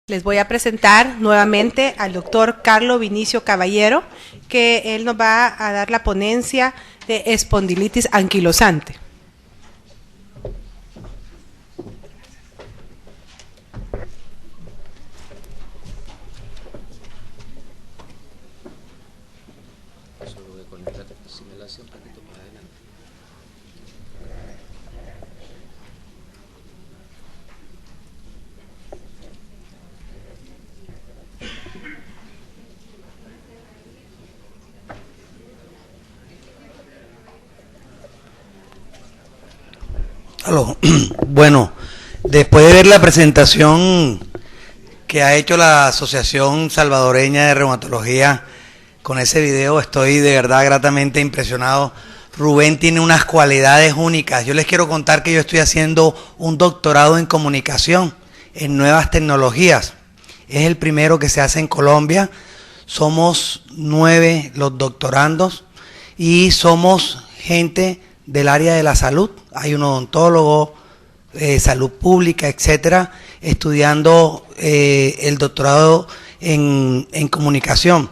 Les voy a presentar nuevamente al doctor Carlos Vinicio Caballero, que él nos va a dar la ponencia de espondilitis anquilosante. Aló. Bueno, después de ver la presentación que ha hecho la Asociación Salvadoreña de Reumatología con ese video, estoy de verdad gratamente impresionado. Rubén tiene unas cualidades únicas. Yo les quiero contar que yo estoy haciendo un doctorado en comunicación, en nuevas tecnologías. Es el primero que se hace en Colombia. Somos 9 los doctorandos y somos gente del área de la salud. Hay un odontólogo, salud pública, etcétera, estudiando el doctorado en comunicación.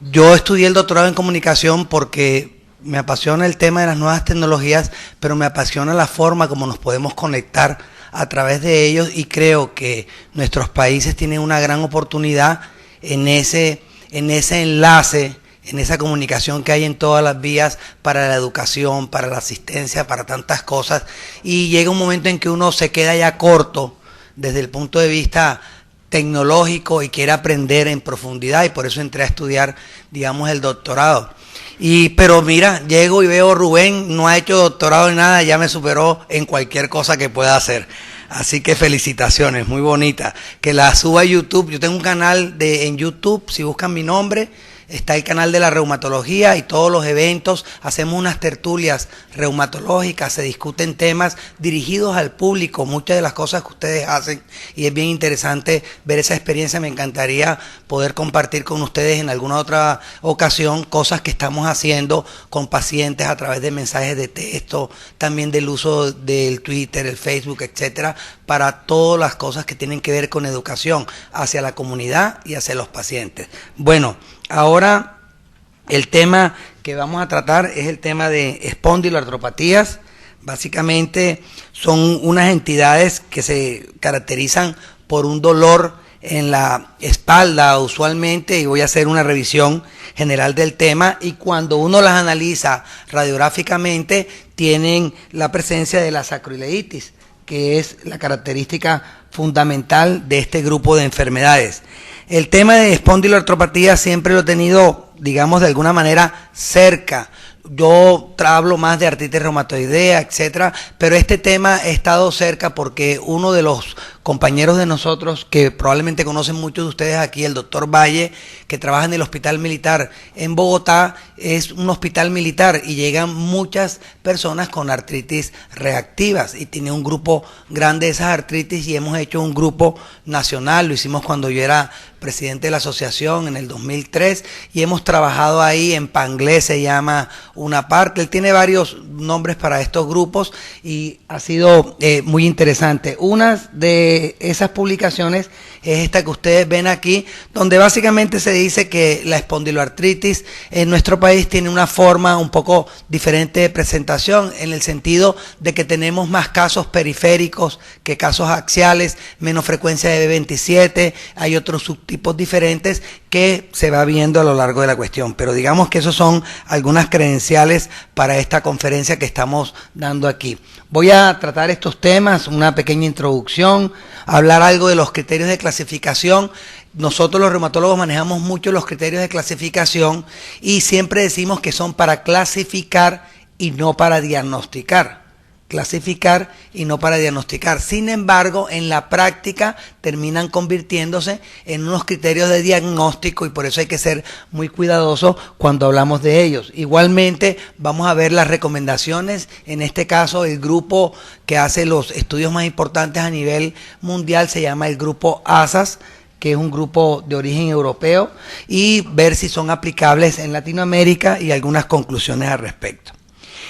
Yo estudié el doctorado en comunicación porque me apasiona el tema de las nuevas tecnologías, pero me apasiona la forma como nos podemos conectar a través de ellos, y creo que nuestros países tienen una gran oportunidad en ese enlace, en esa comunicación que hay en todas las vías para la educación, para la asistencia, para tantas cosas, y llega un momento en que uno se queda ya corto desde el punto de vista tecnológico y quiere aprender en profundidad, y por eso entré a estudiar, digamos, el doctorado. Pero mira, llego y veo Rubén, no ha hecho doctorado en nada, ya me superó en cualquier cosa que pueda hacer. Así que felicitaciones, muy bonita. Que la suba a YouTube. Yo tengo un canal en YouTube, si buscan mi nombre, está el canal de la reumatología y todos los eventos. Hacemos unas tertulias reumatológicas, se discuten temas dirigidos al público, muchas de las cosas que ustedes hacen, y es bien interesante ver esa experiencia. Me encantaría poder compartir con ustedes en alguna otra ocasión cosas que estamos haciendo con pacientes a través de mensajes de texto, también del uso del Twitter, el Facebook, etcétera, para todas las cosas que tienen que ver con educación hacia la comunidad y hacia los pacientes. Bueno, ahora el tema que vamos a tratar es el tema de espondiloartropatías. Básicamente son unas entidades que se caracterizan por un dolor en la espalda usualmente, y voy a hacer una revisión general del tema, y cuando uno las analiza radiográficamente tienen la presencia de la sacroileitis, que es la característica fundamental de este grupo de enfermedades. El tema de espondiloartropatía siempre lo he tenido, digamos, de alguna manera cerca. Yo hablo más de artritis reumatoidea, etcétera, pero este tema he estado cerca porque uno de los compañeros de nosotros, que probablemente conocen muchos de ustedes aquí, el doctor Valle, que trabaja en el Hospital Militar en Bogotá, es un hospital militar y llegan muchas personas con artritis reactivas, y tiene un grupo grande de esas artritis, y hemos hecho un grupo nacional. Lo hicimos cuando yo era presidente de la asociación en el 2003, y hemos trabajado ahí en Panglé, se llama una parte. Él tiene varios nombres para estos grupos y ha sido muy interesante. Una de esas publicaciones es esta que ustedes ven aquí, donde básicamente se dice que la espondiloartritis en nuestro país tiene una forma un poco diferente de presentación, en el sentido de que tenemos más casos periféricos que casos axiales, menos frecuencia de B27, hay otros subtipos diferentes que se va viendo a lo largo de la cuestión, pero digamos que esos son algunas credenciales para esta conferencia que estamos dando aquí. Voy a tratar estos temas, una pequeña introducción, hablar algo de los criterios de clasificación. Nosotros los reumatólogos manejamos mucho los criterios de clasificación y siempre decimos que son para clasificar y no para diagnosticar. Clasificar y no para diagnosticar. Sin embargo, en la práctica terminan convirtiéndose en unos criterios de diagnóstico, y por eso hay que ser muy cuidadosos cuando hablamos de ellos. Igualmente vamos a ver las recomendaciones. En este caso, el grupo que hace los estudios más importantes a nivel mundial se llama el grupo ASAS, que es un grupo de origen europeo, y ver si son aplicables en Latinoamérica y algunas conclusiones al respecto.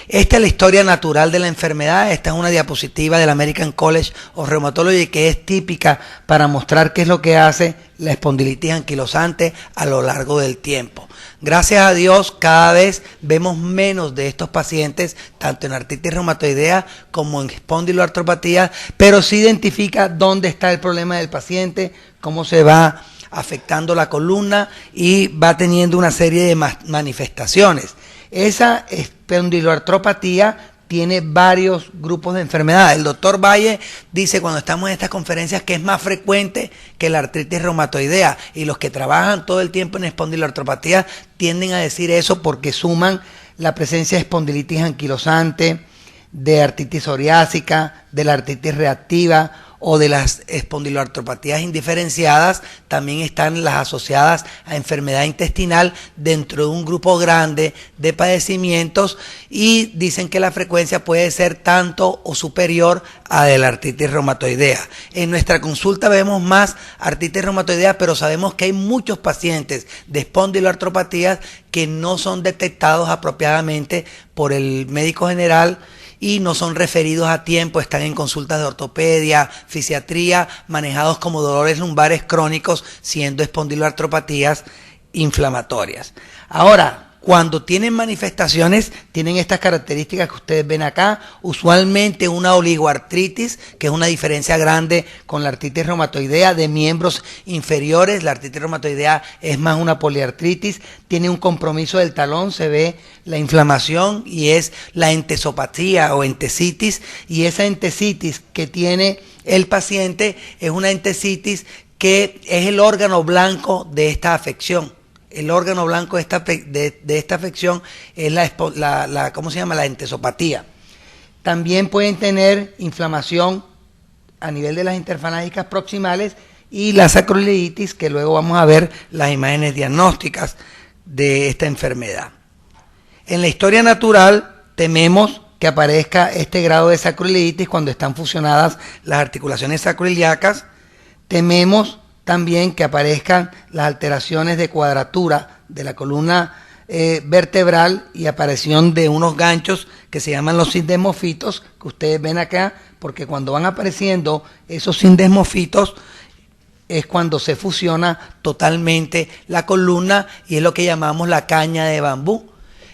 Esta es la historia natural de la enfermedad. Esta es una diapositiva del American College of Rheumatology que es típica para mostrar qué es lo que hace la espondilitis anquilosante a lo largo del tiempo. Gracias a Dios, cada vez vemos menos de estos pacientes, tanto en artritis reumatoidea como en espondiloartropatía, pero sí identifica dónde está el problema del paciente, cómo se va afectando la columna y va teniendo una serie de manifestaciones. Esa espondiloartropatía tiene varios grupos de enfermedades. El doctor Valle dice cuando estamos en estas conferencias que es más frecuente que la artritis reumatoidea, y los que trabajan todo el tiempo en espondiloartropatía tienden a decir eso porque suman la presencia de espondilitis anquilosante, de artritis psoriásica, de la artritis reactiva o de las espondiloartropatías indiferenciadas. También están las asociadas a enfermedad intestinal dentro de un grupo grande de padecimientos, y dicen que la frecuencia puede ser tanto o superior a de la artritis reumatoidea. En nuestra consulta vemos más artritis reumatoidea, pero sabemos que hay muchos pacientes de espondiloartropatías que no son detectados apropiadamente por el médico general y no son referidos a tiempo, están en consultas de ortopedia, fisiatría, manejados como dolores lumbares crónicos, siendo espondiloartropatías inflamatorias. Ahora, cuando tienen manifestaciones, tienen estas características que ustedes ven acá, usualmente una oligoartritis, que es una diferencia grande con la artritis reumatoidea de miembros inferiores. La artritis reumatoidea es más una poliartritis, tiene un compromiso del talón, se ve la inflamación y es la entesopatía o entesitis, y esa entesitis que tiene el paciente es una entesitis que es el órgano blanco de esta afección. El órgano blanco de esta afección es ¿cómo se llama? La entesopatía. También pueden tener inflamación a nivel de las interfalángicas proximales y la sacroileitis, que luego vamos a ver las imágenes diagnósticas de esta enfermedad. En la historia natural tememos que aparezca este grado de sacroileitis cuando están fusionadas las articulaciones sacroiliacas. Tememos también que aparezcan las alteraciones de cuadratura de la columna vertebral y aparición de unos ganchos que se llaman los sindesmofitos, que ustedes ven acá, porque cuando van apareciendo esos sindesmofitos es cuando se fusiona totalmente la columna y es lo que llamamos la caña de bambú.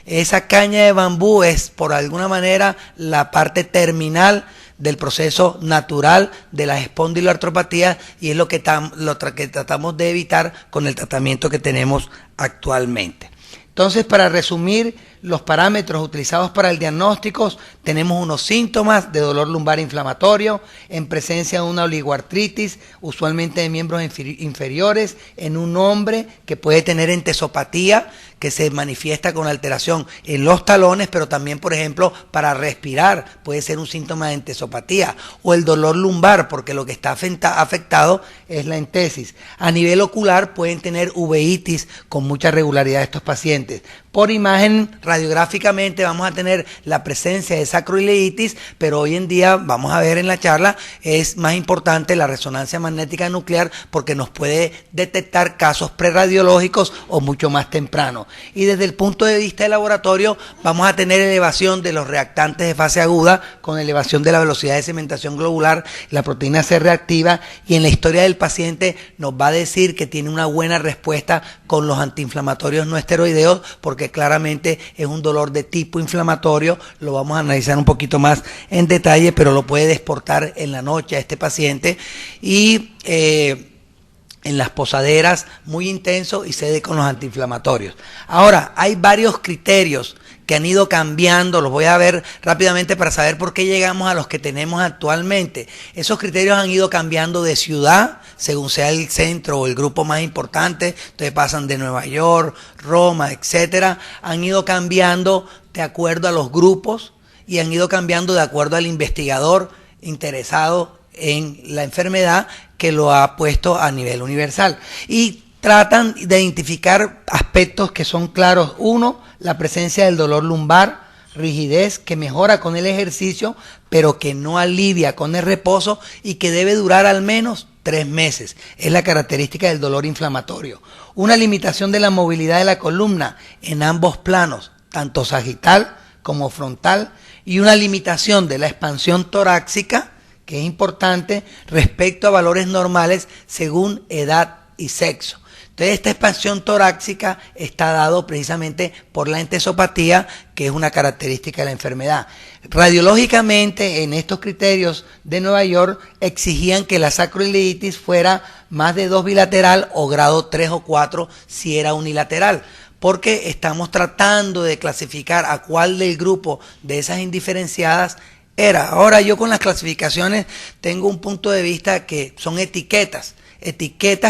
Esa caña de bambú es, por alguna manera, la parte terminal del proceso natural de las espondiloartropatías y es lo que tratamos de evitar con el tratamiento que tenemos actualmente. Entonces, para resumir, los parámetros utilizados para el diagnóstico, tenemos unos síntomas de dolor lumbar inflamatorio en presencia de una oligoartritis, usualmente de miembros inferiores, en un hombre que puede tener entesopatía, que se manifiesta con alteración en los talones, pero también, por ejemplo, para respirar puede ser un síntoma de entesopatía, o el dolor lumbar, porque lo que está afectado es la entesis. A nivel ocular pueden tener uveitis con mucha regularidad estos pacientes. Por imagen, radiográficamente vamos a tener la presencia de sacroileitis, pero hoy en día, vamos a ver en la charla, es más importante la resonancia magnética nuclear porque nos puede detectar casos preradiológicos o mucho más temprano. Y desde el punto de vista de laboratorio, vamos a tener elevación de los reactantes de fase aguda con elevación de la velocidad de cementación globular, la proteína C reactiva, y en la historia del paciente nos va a decir que tiene una buena respuesta con los antiinflamatorios no esteroideos, porque claramente es un dolor de tipo inflamatorio. Lo vamos a analizar un poquito más en detalle, pero lo puede desportar en la noche a este paciente y en las posaderas muy intenso y cede con los antiinflamatorios. Ahora, hay varios criterios que han ido cambiando, los voy a ver rápidamente para saber por qué llegamos a los que tenemos actualmente. Esos criterios han ido cambiando de ciudad, según sea el centro o el grupo más importante, entonces pasan de Nueva York, Roma, etcétera. Han ido cambiando de acuerdo a los grupos y han ido cambiando de acuerdo al investigador interesado en la enfermedad que lo ha puesto a nivel universal. Y tratan de identificar aspectos que son claros. Uno, la presencia del dolor lumbar, rigidez que mejora con el ejercicio, pero que no alivia con el reposo y que debe durar al menos 3 meses. Es la característica del dolor inflamatorio. Una limitación de la movilidad de la columna en ambos planos, tanto sagital como frontal, y una limitación de la expansión torácica, que es importante, respecto a valores normales según edad y sexo. Entonces, esta expansión torácica está dado precisamente por la entesopatía, que es una característica de la enfermedad. Radiológicamente, en estos criterios de Nueva York, exigían que la sacroileitis fuera más de 2 bilateral o grado 3 o 4 si era unilateral, porque estamos tratando de clasificar a cuál del grupo de esas indiferenciadas era. Ahora, yo con las clasificaciones tengo un punto de vista que son etiquetas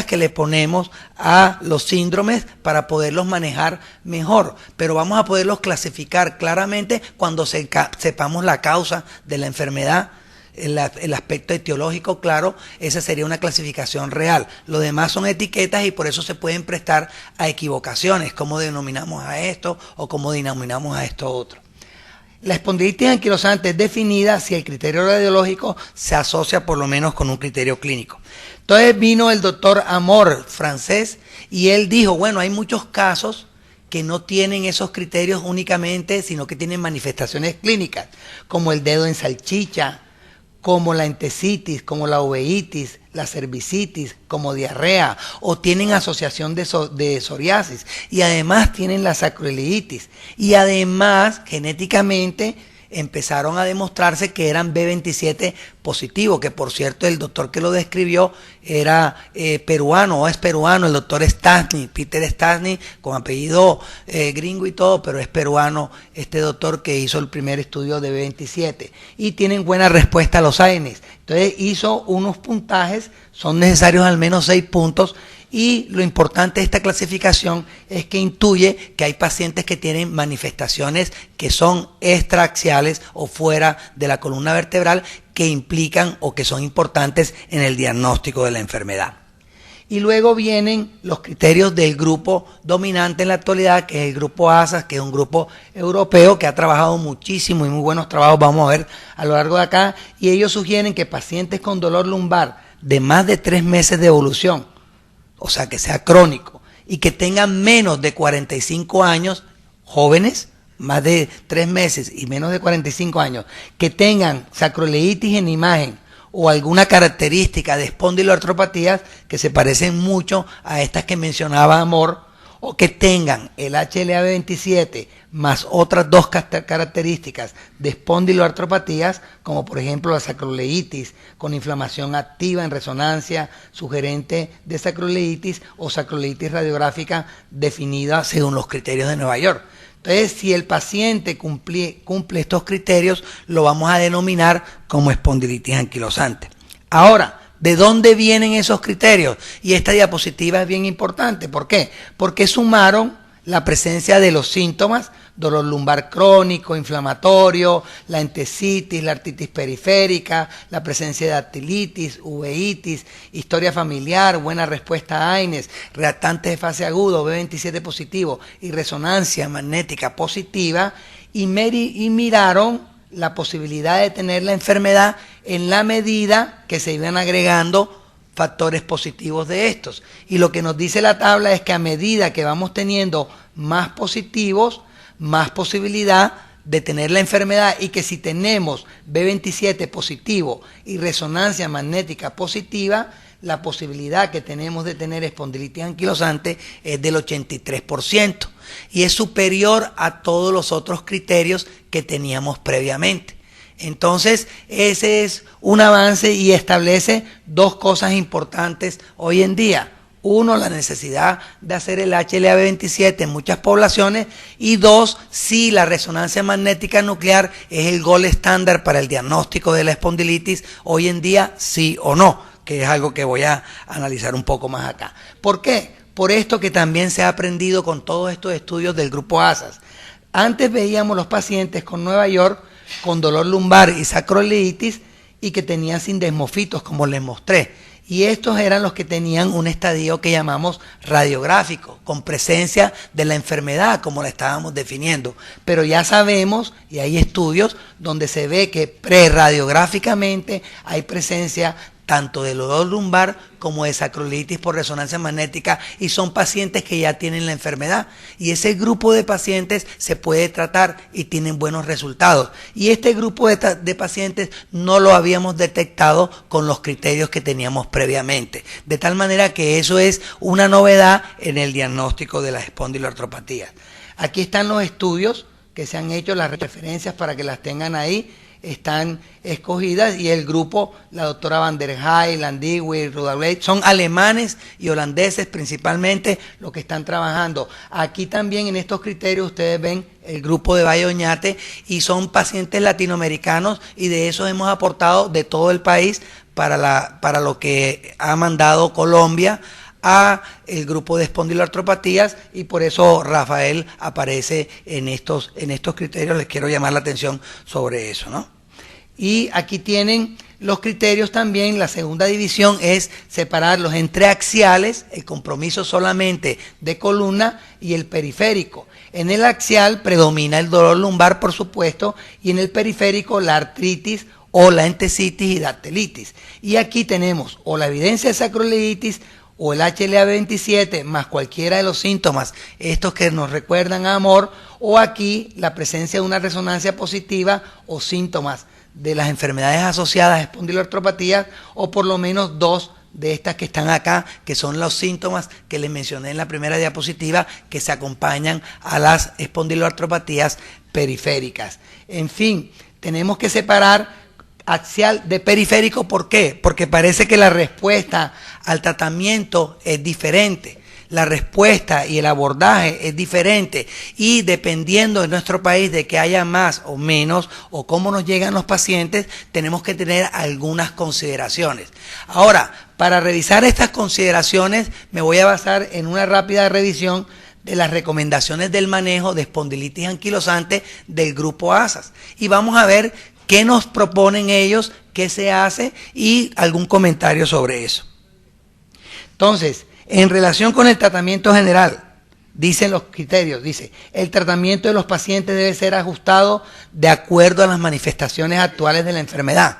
que le ponemos a los síndromes para poderlos manejar mejor, pero vamos a poderlos clasificar claramente cuando sepamos la causa de la enfermedad, el aspecto etiológico, claro, esa sería una clasificación real. Lo demás son etiquetas y por eso se pueden prestar a equivocaciones, cómo denominamos a esto o cómo denominamos a esto otro. La espondilitis anquilosante es definida si el criterio radiológico se asocia por lo menos con un criterio clínico. Entonces vino el doctor Amor, francés, y él dijo, bueno, hay muchos casos que no tienen esos criterios únicamente, sino que tienen manifestaciones clínicas, como el dedo en salchicha, como la entesitis, como la uveitis, la cervicitis, como diarrea, o tienen asociación de psoriasis, y además tienen la sacroileitis, y además genéticamente empezaron a demostrarse que eran B27 positivos, que por cierto el doctor que lo describió era peruano, o es peruano, el doctor Stastny, Peter Stastny, con apellido gringo y todo, pero es peruano este doctor que hizo el primer estudio de B27, y tienen buena respuesta a los AINES. Entonces hizo unos puntajes, son necesarios al menos 6 puntos, y lo importante de esta clasificación es que intuye que hay pacientes que tienen manifestaciones que son extraaxiales o fuera de la columna vertebral, que implican o que son importantes en el diagnóstico de la enfermedad. Y luego vienen los criterios del grupo dominante en la actualidad, que es el grupo ASAS, que es un grupo europeo que ha trabajado muchísimo y muy buenos trabajos, vamos a ver a lo largo de acá, y ellos sugieren que pacientes con dolor lumbar de más de 3 meses de evolución, o sea, que sea crónico, y que tengan menos de 45 años, jóvenes, más de 3 meses y menos de 45 años, que tengan sacroileitis en imagen o alguna característica de espondiloartropatías que se parecen mucho a estas que mencionaba Amor, o que tengan el HLA-27 más otras 2 características de espondiloartropatías, como por ejemplo la sacroileitis con inflamación activa en resonancia sugerente de sacroileitis o sacroileitis radiográfica definida según los criterios de Nueva York. Entonces, si el paciente cumple estos criterios, lo vamos a denominar como espondilitis anquilosante. Ahora, ¿de dónde vienen esos criterios? Y esta diapositiva es bien importante. ¿Por qué? Porque sumaron la presencia de los síntomas, dolor lumbar crónico, inflamatorio, la entesitis, la artritis periférica, la presencia de dactilitis, uveitis, historia familiar, buena respuesta a AINES, reactantes de fase agudo, B27 positivo y resonancia magnética positiva, y miraron la posibilidad de tener la enfermedad en la medida que se iban agregando factores positivos de estos. Y lo que nos dice la tabla es que a medida que vamos teniendo más positivos, más posibilidad de tener la enfermedad, y que si tenemos B27 positivo y resonancia magnética positiva, la posibilidad que tenemos de tener espondilitis anquilosante es del 83% y es superior a todos los otros criterios que teníamos previamente. Entonces, ese es un avance y establece 2 cosas importantes hoy en día. 1, la necesidad de hacer el HLA-B27 en muchas poblaciones, y 2, si la resonancia magnética nuclear es el gold estándar para el diagnóstico de la espondilitis hoy en día, sí o no, que es algo que voy a analizar un poco más acá. ¿Por qué? Por esto que también se ha aprendido con todos estos estudios del grupo ASAS. Antes veíamos los pacientes con Nueva York con dolor lumbar y sacroileitis y que tenían sindesmofitos, como les mostré. Y estos eran los que tenían un estadio que llamamos radiográfico, con presencia de la enfermedad, como la estábamos definiendo. Pero ya sabemos, y hay estudios donde se ve que preradiográficamente hay presencia tanto de dolor lumbar como de sacroiliitis por resonancia magnética, y son pacientes que ya tienen la enfermedad, y ese grupo de pacientes se puede tratar y tienen buenos resultados, y este grupo de pacientes no lo habíamos detectado con los criterios que teníamos previamente, de tal manera que eso es una novedad en el diagnóstico de las espondiloartropatías. Aquí están los estudios que se han hecho, las referencias para que las tengan ahí, están escogidas, y el grupo, la doctora Van der Heij, Landigui, Rudableit, son alemanes y holandeses principalmente los que están trabajando. Aquí también en estos criterios ustedes ven el grupo de Valle Oñate, y son pacientes latinoamericanos, y de esos hemos aportado de todo el país para lo que ha mandado Colombia a el grupo de espondiloartropatías, y por eso Rafael aparece en estos criterios. Les quiero llamar la atención sobre eso, ¿no? Y aquí tienen los criterios también. La segunda división es separarlos entre axiales, el compromiso solamente de columna, y el periférico. En el axial predomina el dolor lumbar, por supuesto, y en el periférico la artritis o la entesitis y dactilitis. Y aquí tenemos o la evidencia de sacroiliitis o el HLA-B27 más cualquiera de los síntomas, estos que nos recuerdan a amor, o aquí la presencia de una resonancia positiva o síntomas de las enfermedades asociadas a espondiloartropatías, o por lo menos dos de estas que están acá, que son los síntomas que les mencioné en la primera diapositiva, que se acompañan a las espondiloartropatías periféricas. En fin, tenemos que separar axial de periférico. ¿Por qué? Porque parece que la respuesta al tratamiento es diferente. La respuesta y el abordaje es diferente, y dependiendo de nuestro país de que haya más o menos o cómo nos llegan los pacientes, tenemos que tener algunas consideraciones. Ahora, para revisar estas consideraciones me voy a basar en una rápida revisión de las recomendaciones del manejo de espondilitis anquilosante del grupo ASAS, y vamos a ver qué nos proponen ellos, qué se hace y algún comentario sobre eso. Entonces, en relación con el tratamiento general, dicen los criterios, dice, el tratamiento de los pacientes debe ser ajustado de acuerdo a las manifestaciones actuales de la enfermedad,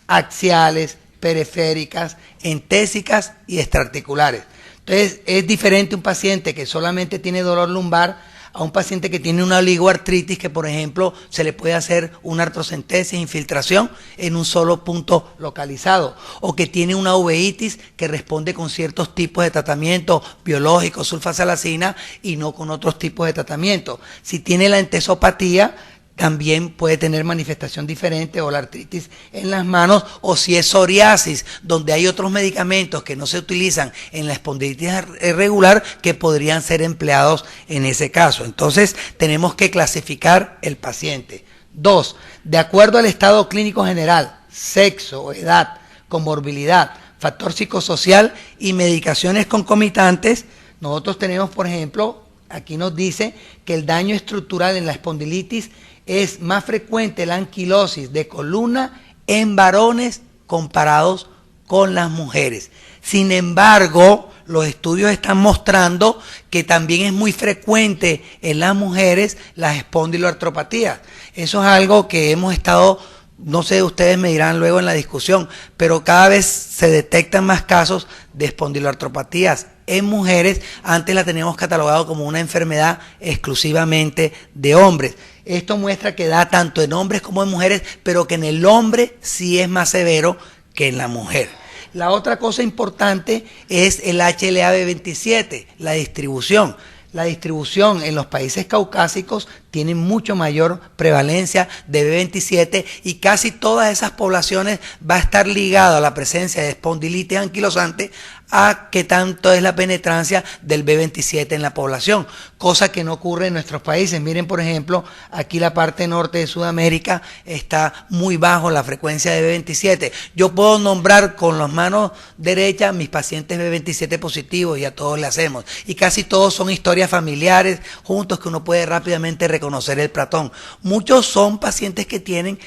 axiales, periféricas, entésicas y extraarticulares. Entonces, es diferente un paciente que solamente tiene dolor lumbar a un paciente que tiene una oligoartritis, que por ejemplo se le puede hacer una artrocentesis, infiltración en un solo punto localizado, o que tiene una uveitis que responde con ciertos tipos de tratamiento biológico, sulfasalacina, y no con otros tipos de tratamiento. Si tiene la entesopatía, también puede tener manifestación diferente, o la artritis en las manos, o si es psoriasis, donde hay otros medicamentos que no se utilizan en la espondilitis irregular que podrían ser empleados en ese caso. Entonces tenemos que clasificar el paciente. 2. De acuerdo al estado clínico general, sexo, edad, comorbilidad, factor psicosocial y medicaciones concomitantes, nosotros tenemos, por ejemplo, aquí nos dice que el daño estructural en la espondilitis es más frecuente la anquilosis de columna en varones comparados con las mujeres. Sin embargo, los estudios están mostrando que también es muy frecuente en las mujeres las espondiloartropatías. Eso es algo que hemos estado, no sé, ustedes me dirán luego en la discusión, pero cada vez se detectan más casos de espondiloartropatías en mujeres. Antes la teníamos catalogado como una enfermedad exclusivamente de hombres. Esto muestra que da tanto en hombres como en mujeres, pero que en el hombre sí es más severo que en la mujer. La otra cosa importante es el HLA-B27, la distribución. La distribución en los países caucásicos tiene mucho mayor prevalencia de B27, y casi todas esas poblaciones va a estar ligado a la presencia de espondilitis anquilosante a qué tanto es la penetrancia del B27 en la población, cosa que no ocurre en nuestros países. Miren, por ejemplo, aquí la parte norte de Sudamérica está muy bajo la frecuencia de B27. Yo puedo nombrar con las manos derechas mis pacientes B27 positivos, y a todos le hacemos, y casi todos son historias familiares juntos que uno puede rápidamente reconocer el patrón. Muchos son pacientes que tienen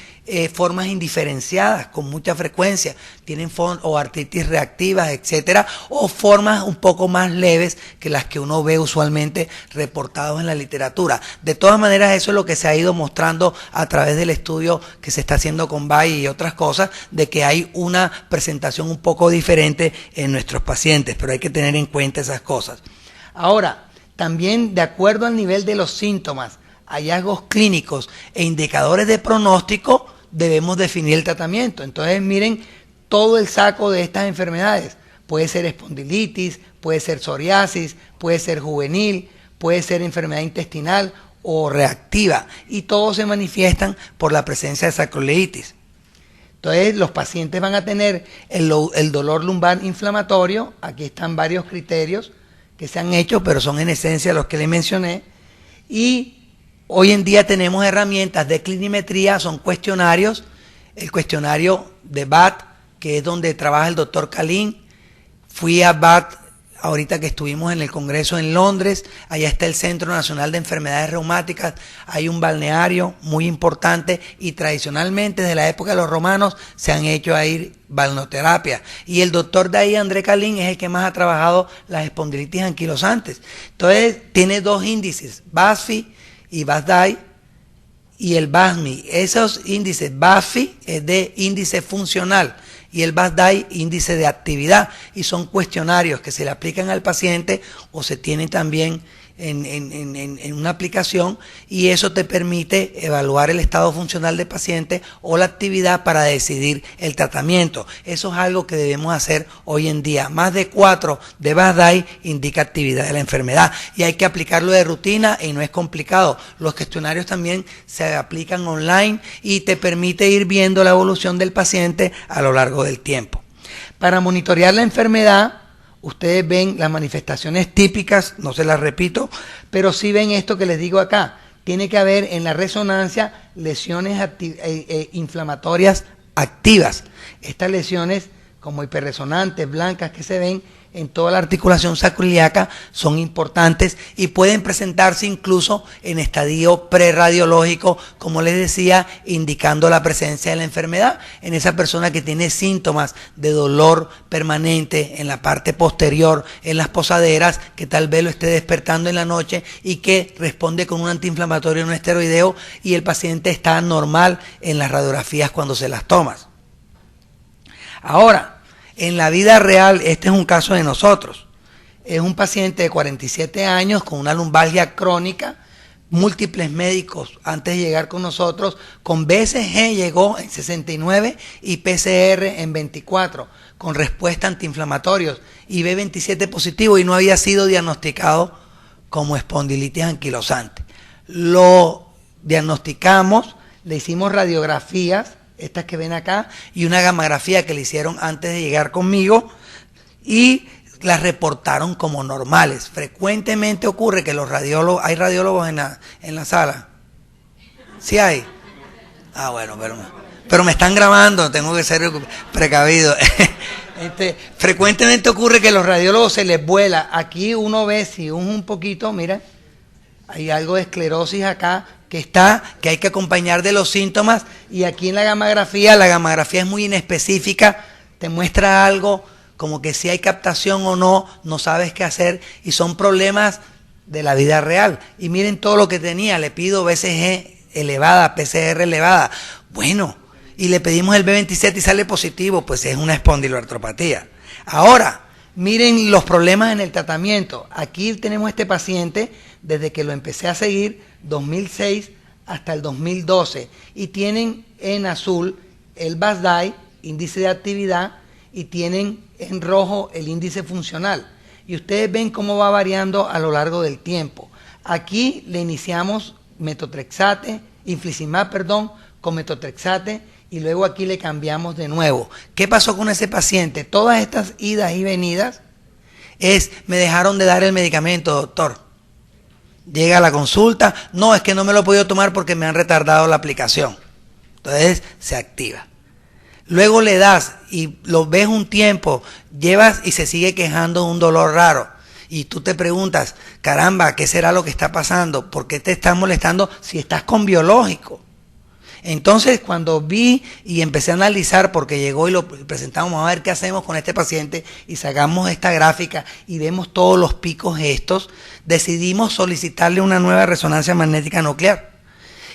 formas indiferenciadas con mucha frecuencia, tienen o artritis reactivas, etcétera, o formas un poco más leves que las que uno ve usualmente reportados en la literatura. De todas maneras, eso es lo que se ha ido mostrando a través del estudio que se está haciendo con Bay y otras cosas, de que hay una presentación un poco diferente en nuestros pacientes, pero hay que tener en cuenta esas cosas. Ahora, también de acuerdo al nivel de los síntomas, hallazgos clínicos e indicadores de pronóstico, debemos definir el tratamiento. Entonces, miren todo el saco de estas enfermedades. Puede ser espondilitis, puede ser psoriasis, puede ser juvenil, puede ser enfermedad intestinal o reactiva. Y todos se manifiestan por la presencia de sacroileitis. Entonces, los pacientes van a tener el dolor lumbar inflamatorio. Aquí están varios criterios que se han hecho, pero son en esencia los que les mencioné. Y hoy en día tenemos herramientas de clinimetría, son cuestionarios, el cuestionario de BAT, que es donde trabaja el doctor Kalin. Fui a BAT ahorita que estuvimos en el Congreso en Londres, allá está el Centro Nacional de Enfermedades Reumáticas, hay un balneario muy importante y tradicionalmente desde la época de los romanos se han hecho ahí balneoterapia. Y el doctor de ahí, André Kalin, es el que más ha trabajado las espondilitis anquilosantes. Entonces tiene dos índices, BASFI y BASDAI, y el BASMI. Esos índices, BASFI es de índice funcional y el BASDAI índice de actividad, y son cuestionarios que se le aplican al paciente o se tienen también en una aplicación, y eso te permite evaluar el estado funcional del paciente o la actividad para decidir el tratamiento. Eso es algo que debemos hacer hoy en día. Más de 4 de BASDAI indica actividad de la enfermedad y hay que aplicarlo de rutina y no es complicado. Los cuestionarios también se aplican online y te permite ir viendo la evolución del paciente a lo largo del tiempo. Para monitorear la enfermedad, ustedes ven las manifestaciones típicas, no se las repito, pero sí ven esto que les digo acá. Tiene que haber en la resonancia lesiones inflamatorias activas. Estas lesiones, como hiperresonantes, blancas que se ven en toda la articulación sacroiliaca, son importantes y pueden presentarse incluso en estadio preradiológico, como les decía, indicando la presencia de la enfermedad en esa persona que tiene síntomas de dolor permanente en la parte posterior, en las posaderas, que tal vez lo esté despertando en la noche y que responde con un antiinflamatorio y un esteroideo, y el paciente está normal en las radiografías cuando se las tomas. Ahora, en la vida real, este es un caso de nosotros. Es un paciente de 47 años con una lumbalgia crónica, múltiples médicos antes de llegar con nosotros, con BCG llegó en 69 y PCR en 24, con respuesta antiinflamatorios, y B27 positivo, y no había sido diagnosticado como espondilitis anquilosante. Lo diagnosticamos, le hicimos radiografías, estas que ven acá, y una gamografía que le hicieron antes de llegar conmigo, y las reportaron como normales. Frecuentemente ocurre que los radiólogos, ¿hay radiólogos en la sala? ¿Sí hay? Ah, bueno, pero me están grabando, tengo que ser precavido. Frecuentemente ocurre que los radiólogos se les vuela. Aquí uno ve, si un poquito, mira, hay algo de esclerosis acá, que hay que acompañar de los síntomas, y aquí en la gamografía es muy inespecífica, te muestra algo como que si hay captación o no, no sabes qué hacer, y son problemas de la vida real. Y miren todo lo que tenía, le pido BCG elevada, PCR elevada, bueno, y le pedimos el B27 y sale positivo, pues es una espondiloartropatía. Ahora, miren los problemas en el tratamiento. Aquí tenemos este paciente desde que lo empecé a seguir, 2006 hasta el 2012, y tienen en azul el BASDAI, índice de actividad, y tienen en rojo el índice funcional. Y ustedes ven cómo va variando a lo largo del tiempo. Aquí le iniciamos metotrexate, infliximab, con metotrexate, y luego aquí le cambiamos de nuevo. ¿Qué pasó con ese paciente? Todas estas idas y venidas me dejaron de dar el medicamento, doctor. Llega a la consulta, no, es que no me lo he podido tomar porque me han retardado la aplicación. Entonces se activa. Luego le das y lo ves un tiempo, llevas y se sigue quejando de un dolor raro. Y tú te preguntas, caramba, ¿qué será lo que está pasando? ¿Por qué te estás molestando si estás con biológico? Entonces, cuando vi y empecé a analizar, porque llegó y lo presentamos, vamos a ver qué hacemos con este paciente, y sacamos esta gráfica y vemos todos los picos estos, decidimos solicitarle una nueva resonancia magnética nuclear.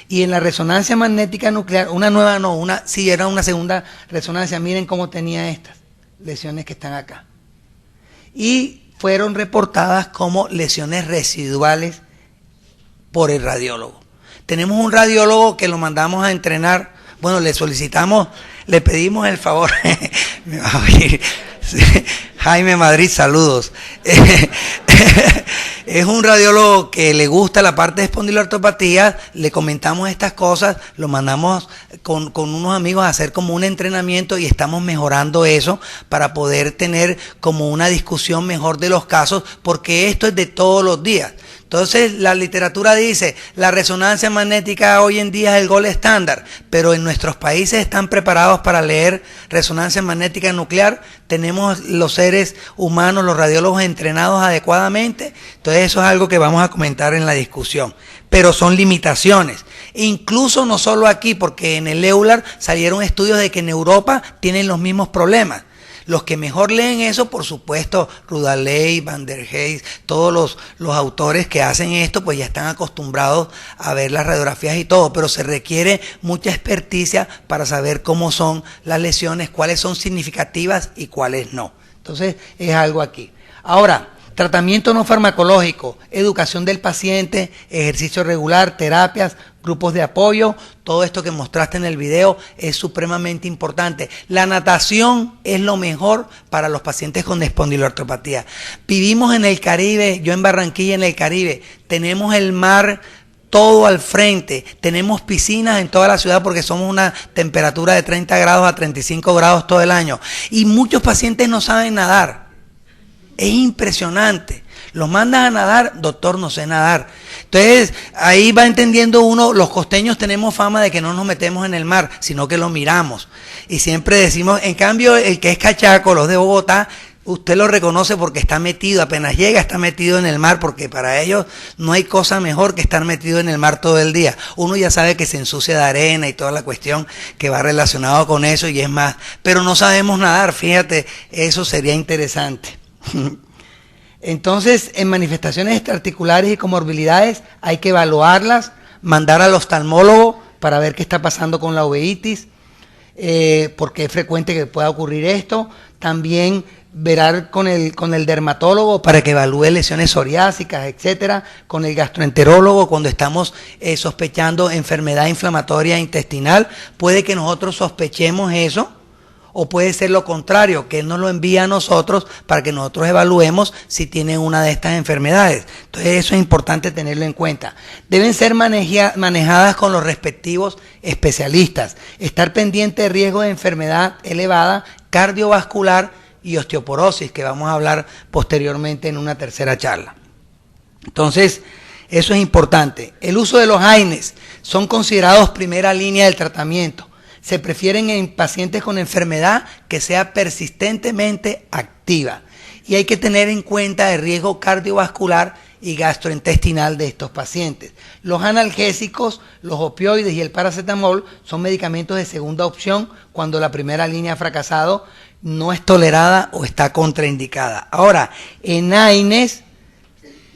Y en la resonancia magnética nuclear, era una segunda resonancia. Miren cómo tenía estas lesiones que están acá. Y fueron reportadas como lesiones residuales por el radiólogo. Tenemos un radiólogo que lo mandamos a entrenar. Bueno, le pedimos el favor. Me va a oír. Jaime Madrid, saludos. Es un radiólogo que le gusta la parte de espondiloartropatía, le comentamos estas cosas, lo mandamos con unos amigos a hacer como un entrenamiento y estamos mejorando eso para poder tener como una discusión mejor de los casos, porque esto es de todos los días. Entonces la literatura dice, la resonancia magnética hoy en día es el gold estándar, pero en nuestros países están preparados para leer resonancia magnética nuclear, tenemos los seres humanos, los radiólogos entrenados adecuadamente, entonces eso es algo que vamos a comentar en la discusión, pero son limitaciones. Incluso no solo aquí, porque en el EULAR salieron estudios de que en Europa tienen los mismos problemas. Los que mejor leen eso, por supuesto, Rudaley, Van der Heijs, todos los autores que hacen esto, pues ya están acostumbrados a ver las radiografías y todo, pero se requiere mucha experticia para saber cómo son las lesiones, cuáles son significativas y cuáles no. Entonces, es algo aquí. Ahora, tratamiento no farmacológico, educación del paciente, ejercicio regular, terapias, grupos de apoyo, todo esto que mostraste en el video es supremamente importante. La natación es lo mejor para los pacientes con espondiloartropatía. Vivimos en el Caribe, yo en Barranquilla, en el Caribe, tenemos el mar todo al frente, tenemos piscinas en toda la ciudad porque somos una temperatura de 30 grados a 35 grados todo el año y muchos pacientes no saben nadar. Es impresionante. Los mandan a nadar, doctor, no sé nadar. Entonces, ahí va entendiendo uno, los costeños tenemos fama de que no nos metemos en el mar, sino que lo miramos. Y siempre decimos, en cambio, el que es cachaco, los de Bogotá, usted lo reconoce porque está metido, apenas llega está metido en el mar, porque para ellos no hay cosa mejor que estar metido en el mar todo el día. Uno ya sabe que se ensucia de arena y toda la cuestión que va relacionado con eso y es más, pero no sabemos nadar, fíjate, eso sería interesante. Entonces, en manifestaciones extraarticulares y comorbilidades hay que evaluarlas, mandar al oftalmólogo para ver qué está pasando con la uveitis, porque es frecuente que pueda ocurrir esto. También verar con el dermatólogo para que evalúe lesiones psoriásicas, etcétera, con el gastroenterólogo cuando estamos sospechando enfermedad inflamatoria intestinal. Puede que nosotros sospechemos eso, o puede ser lo contrario, que él nos lo envía a nosotros para que nosotros evaluemos si tiene una de estas enfermedades. Entonces eso es importante tenerlo en cuenta. Deben ser manejadas con los respectivos especialistas. Estar pendiente de riesgo de enfermedad elevada, cardiovascular y osteoporosis, que vamos a hablar posteriormente en una tercera charla. Entonces, eso es importante. El uso de los AINES son considerados primera línea del tratamiento. Se prefieren en pacientes con enfermedad que sea persistentemente activa. Y hay que tener en cuenta el riesgo cardiovascular y gastrointestinal de estos pacientes. Los analgésicos, los opioides y el paracetamol son medicamentos de segunda opción cuando la primera línea ha fracasado, no es tolerada o está contraindicada. Ahora, en AINES,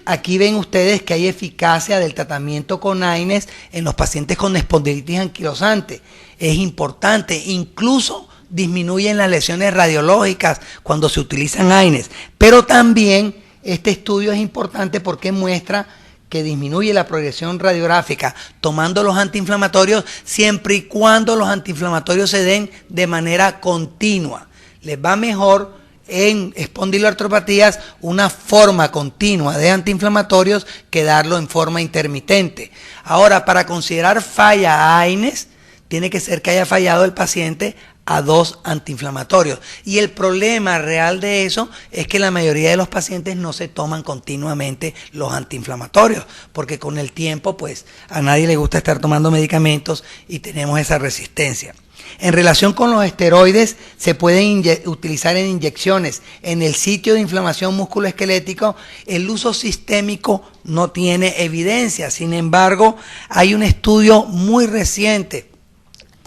aquí ven ustedes que hay eficacia del tratamiento con AINES en los pacientes con espondilitis anquilosante. Es importante, incluso disminuyen las lesiones radiológicas cuando se utilizan AINES. Pero también este estudio es importante porque muestra que disminuye la progresión radiográfica tomando los antiinflamatorios siempre y cuando los antiinflamatorios se den de manera continua. Les va mejor en espondiloartropatías una forma continua de antiinflamatorios que darlo en forma intermitente. Ahora, para considerar falla a AINES, tiene que ser que haya fallado el paciente a 2 antiinflamatorios. Y el problema real de eso es que la mayoría de los pacientes no se toman continuamente los antiinflamatorios, porque con el tiempo, pues, a nadie le gusta estar tomando medicamentos y tenemos esa resistencia. En relación con los esteroides, se pueden utilizar en inyecciones. En el sitio de inflamación musculoesquelético, el uso sistémico no tiene evidencia. Sin embargo, hay un estudio muy reciente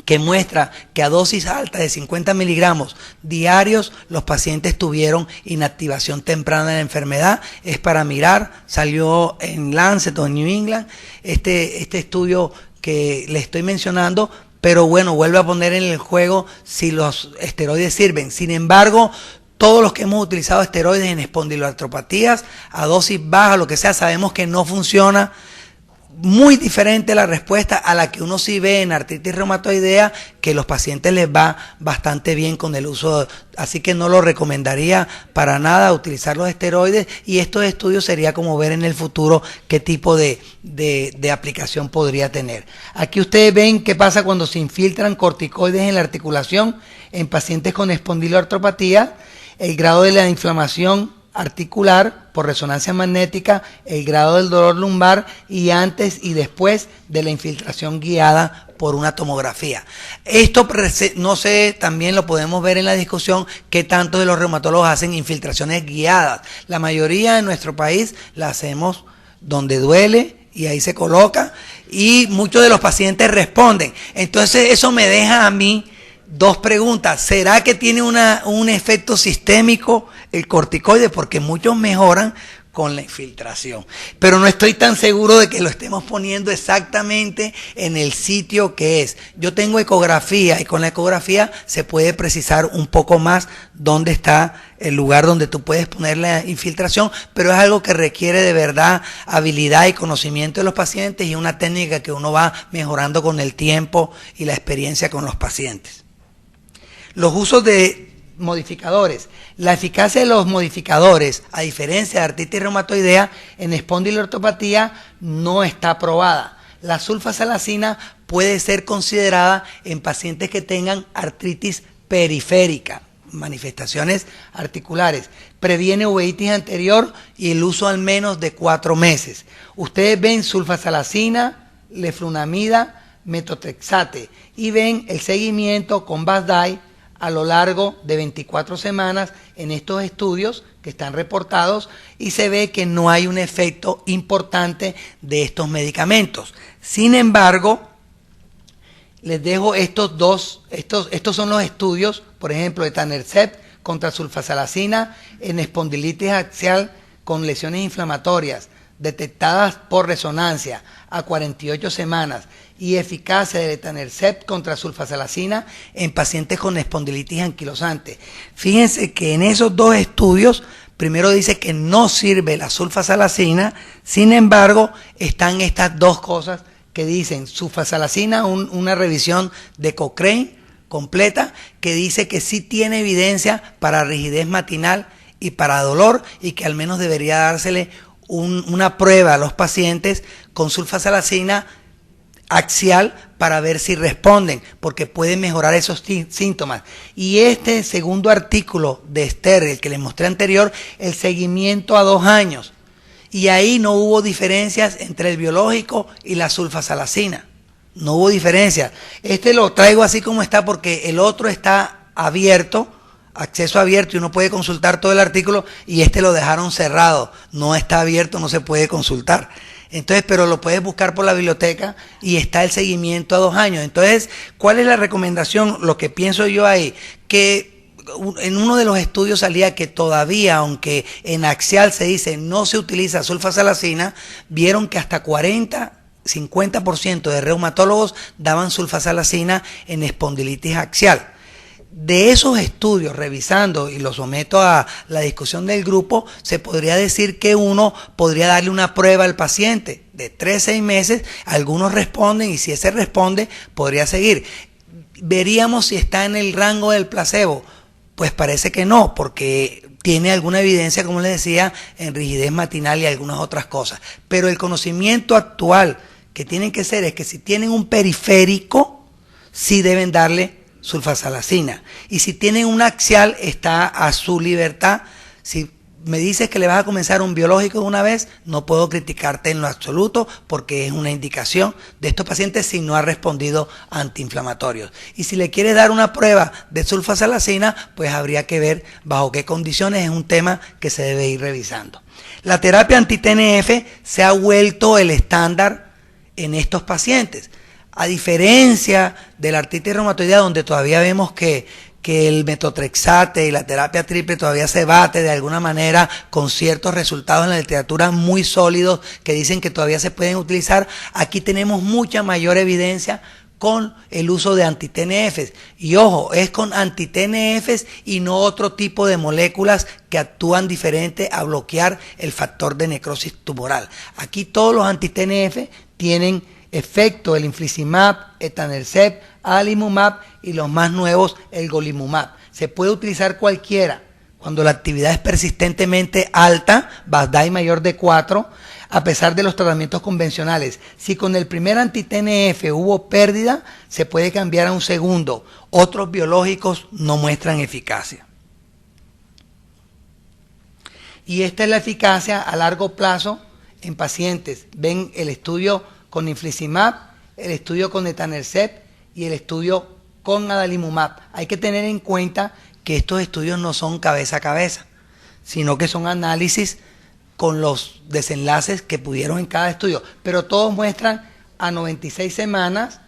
que muestra que a dosis alta de 50 miligramos diarios los pacientes tuvieron inactivación temprana de la enfermedad. Es para mirar, salió en Lancet o en New England este estudio que le estoy mencionando, pero bueno, vuelve a poner en el juego si los esteroides sirven. Sin embargo, todos los que hemos utilizado esteroides en espondiloartropatías a dosis baja, lo que sea, sabemos que no funciona. Muy diferente la respuesta a la que uno sí ve en artritis reumatoidea, que los pacientes les va bastante bien con el uso, así que no lo recomendaría para nada utilizar los esteroides, y estos estudios sería como ver en el futuro qué tipo de aplicación podría tener. Aquí ustedes ven qué pasa cuando se infiltran corticoides en la articulación en pacientes con espondiloartropatía, el grado de la inflamación articular por resonancia magnética, el grado del dolor lumbar y antes y después de la infiltración guiada por una tomografía. Esto no sé, también lo podemos ver en la discusión, qué tanto de los reumatólogos hacen infiltraciones guiadas. La mayoría en nuestro país la hacemos donde duele y ahí se coloca, y muchos de los pacientes responden. Entonces eso me deja a mí dos preguntas. ¿Será que tiene un efecto sistémico el corticoide? Porque muchos mejoran con la infiltración, pero no estoy tan seguro de que lo estemos poniendo exactamente en el sitio que es. Yo tengo ecografía y con la ecografía se puede precisar un poco más dónde está el lugar donde tú puedes poner la infiltración, pero es algo que requiere de verdad habilidad y conocimiento de los pacientes, y una técnica que uno va mejorando con el tiempo y la experiencia con los pacientes. Los usos de modificadores. La eficacia de los modificadores, a diferencia de artritis reumatoidea, en espondiloartropatía no está probada. La sulfasalacina puede ser considerada en pacientes que tengan artritis periférica, manifestaciones articulares. Previene uveitis anterior y el uso al menos de 4 meses. Ustedes ven sulfasalacina, leflunomida, metotrexate, y ven el seguimiento con Basdai a lo largo de 24 semanas en estos estudios que están reportados, y se ve que no hay un efecto importante de estos medicamentos. Sin embargo, les dejo estos son los estudios, por ejemplo, etanercept contra sulfasalacina en espondilitis axial con lesiones inflamatorias detectadas por resonancia a 48 semanas, y eficacia del etanercept contra sulfasalacina en pacientes con espondilitis anquilosante. Fíjense que en esos dos estudios, primero dice que no sirve la sulfasalacina, sin embargo, están estas dos cosas que dicen sulfasalacina, una revisión de Cochrane completa, que dice que sí tiene evidencia para rigidez matinal y para dolor, y que al menos debería dársele una prueba a los pacientes con sulfasalacina axial para ver si responden, porque pueden mejorar esos síntomas. Y este segundo artículo de Esther, el que les mostré anterior, el seguimiento a 2 años, y ahí no hubo diferencias entre el biológico y la sulfasalacina, no hubo diferencia. Este lo traigo así como está porque el otro está abierto, acceso abierto, y uno puede consultar todo el artículo, y este lo dejaron cerrado, no está abierto, no se puede consultar. Entonces, pero lo puedes buscar por la biblioteca y está el seguimiento a 2 años. Entonces, ¿cuál es la recomendación? Lo que pienso yo ahí, que en uno de los estudios salía que todavía, aunque en axial se dice no se utiliza sulfasalacina, vieron que hasta 50% de reumatólogos daban sulfasalacina en espondilitis axial. De esos estudios, revisando y los someto a la discusión del grupo, se podría decir que uno podría darle una prueba al paciente de 3 a 6 meses, algunos responden, y si ese responde, podría seguir. Veríamos si está en el rango del placebo. Pues parece que no, porque tiene alguna evidencia, como les decía, en rigidez matinal y algunas otras cosas. Pero el conocimiento actual que tienen que ser es que si tienen un periférico, sí deben darle sulfasalacina, y si tienen un axial está a su libertad. Si me dices que le vas a comenzar un biológico de una vez, no puedo criticarte en lo absoluto, porque es una indicación de estos pacientes si no ha respondido a antiinflamatorios. Y si le quieres dar una prueba de sulfasalacina, pues habría que ver bajo qué condiciones, es un tema que se debe ir revisando. La terapia anti-TNF se ha vuelto el estándar en estos pacientes. A diferencia de la artritis reumatoidea, donde todavía vemos que el metotrexate y la terapia triple todavía se bate de alguna manera con ciertos resultados en la literatura muy sólidos que dicen que todavía se pueden utilizar, aquí tenemos mucha mayor evidencia con el uso de anti-TNFs. Y ojo, es con anti-TNFs y no otro tipo de moléculas que actúan diferente a bloquear el factor de necrosis tumoral. Aquí todos los anti-TNF tienen efecto, el infliximab, etanercept, adalimumab y los más nuevos, el golimumab. Se puede utilizar cualquiera cuando la actividad es persistentemente alta, BASDAI mayor de 4, a pesar de los tratamientos convencionales. Si con el primer anti-TNF hubo pérdida, se puede cambiar a un segundo. Otros biológicos no muestran eficacia. Y esta es la eficacia a largo plazo en pacientes. Ven el estudio con infliximab, el estudio con etanercept y el estudio con adalimumab. Hay que tener en cuenta que estos estudios no son cabeza a cabeza, sino que son análisis con los desenlaces que pudieron en cada estudio, pero todos muestran a 96 semanas,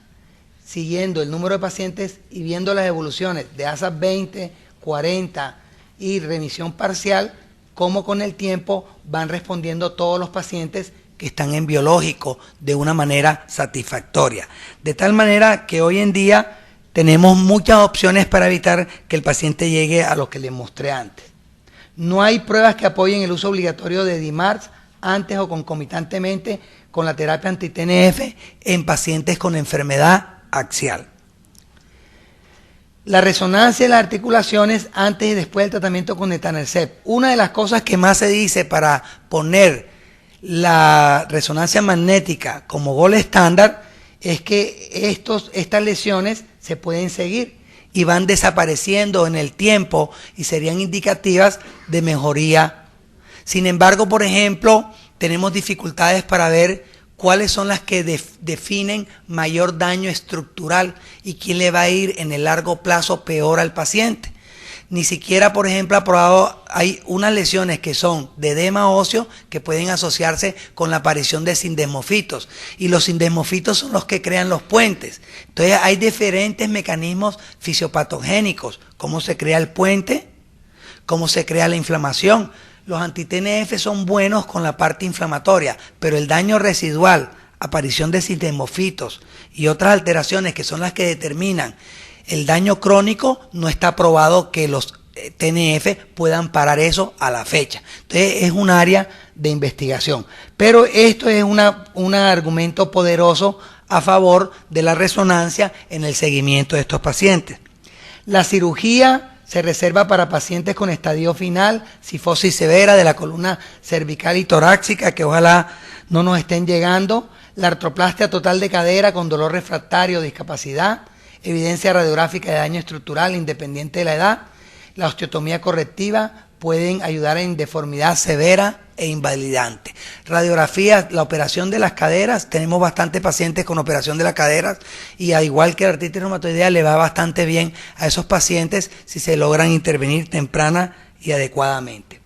siguiendo el número de pacientes y viendo las evoluciones de ASAS 20, 40 y remisión parcial, cómo con el tiempo van respondiendo todos los pacientes que están en biológico de una manera satisfactoria. De tal manera que hoy en día tenemos muchas opciones para evitar que el paciente llegue a lo que les mostré antes. No hay pruebas que apoyen el uso obligatorio de DMARDs antes o concomitantemente con la terapia anti-TNF en pacientes con enfermedad axial. La resonancia de las articulaciones antes y después del tratamiento con etanercept. Una de las cosas que más se dice para poner la resonancia magnética como gol estándar es que estas lesiones se pueden seguir y van desapareciendo en el tiempo y serían indicativas de mejoría. Sin embargo, por ejemplo, tenemos dificultades para ver cuáles son las que definen mayor daño estructural y quién le va a ir en el largo plazo peor al paciente. Ni siquiera, por ejemplo, aprobado, hay unas lesiones que son de edema óseo que pueden asociarse con la aparición de sindesmofitos. Y los sindesmofitos son los que crean los puentes. Entonces hay diferentes mecanismos fisiopatogénicos. Cómo se crea el puente, cómo se crea la inflamación. Los anti-TNF son buenos con la parte inflamatoria, pero el daño residual, aparición de sindesmofitos y otras alteraciones que son las que determinan el daño crónico, no está probado que los TNF puedan parar eso a la fecha. Entonces es un área de investigación. Pero esto es un argumento poderoso a favor de la resonancia en el seguimiento de estos pacientes. La cirugía se reserva para pacientes con estadio final, cifosis severa de la columna cervical y torácica, que ojalá no nos estén llegando. La artroplastia total de cadera con dolor refractario o discapacidad. Evidencia radiográfica de daño estructural independiente de la edad. La osteotomía correctiva pueden ayudar en deformidad severa e invalidante. Radiografía, la operación de las caderas, tenemos bastantes pacientes con operación de las caderas y al igual que la artritis reumatoidea le va bastante bien a esos pacientes si se logran intervenir temprana y adecuadamente.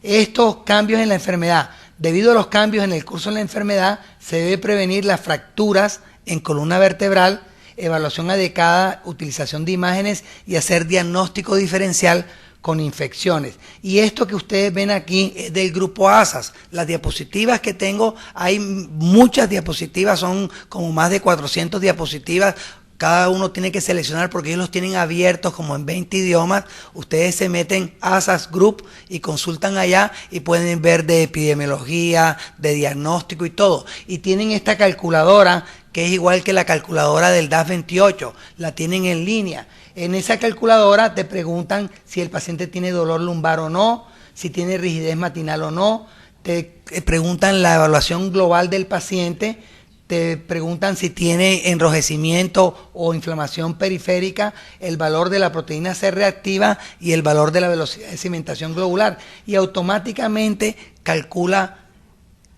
Estos cambios en la enfermedad, debido a los cambios en el curso de la enfermedad, se debe prevenir las fracturas en columna vertebral, evaluación adecuada, utilización de imágenes y hacer diagnóstico diferencial con infecciones. Y esto que ustedes ven aquí es del grupo ASAS. Las diapositivas que tengo, hay muchas diapositivas, son como más de 400 diapositivas. Cada uno tiene que seleccionar porque ellos los tienen abiertos como en 20 idiomas. Ustedes se meten ASAS Group y consultan allá y pueden ver de epidemiología, de diagnóstico y todo. Y tienen esta calculadora que es igual que la calculadora del DAS28. La tienen en línea. En esa calculadora te preguntan si el paciente tiene dolor lumbar o no, si tiene rigidez matinal o no. Te preguntan la evaluación global del paciente. Te preguntan si tiene enrojecimiento o inflamación periférica, el valor de la proteína C reactiva y el valor de la velocidad de cimentación globular. Y automáticamente calcula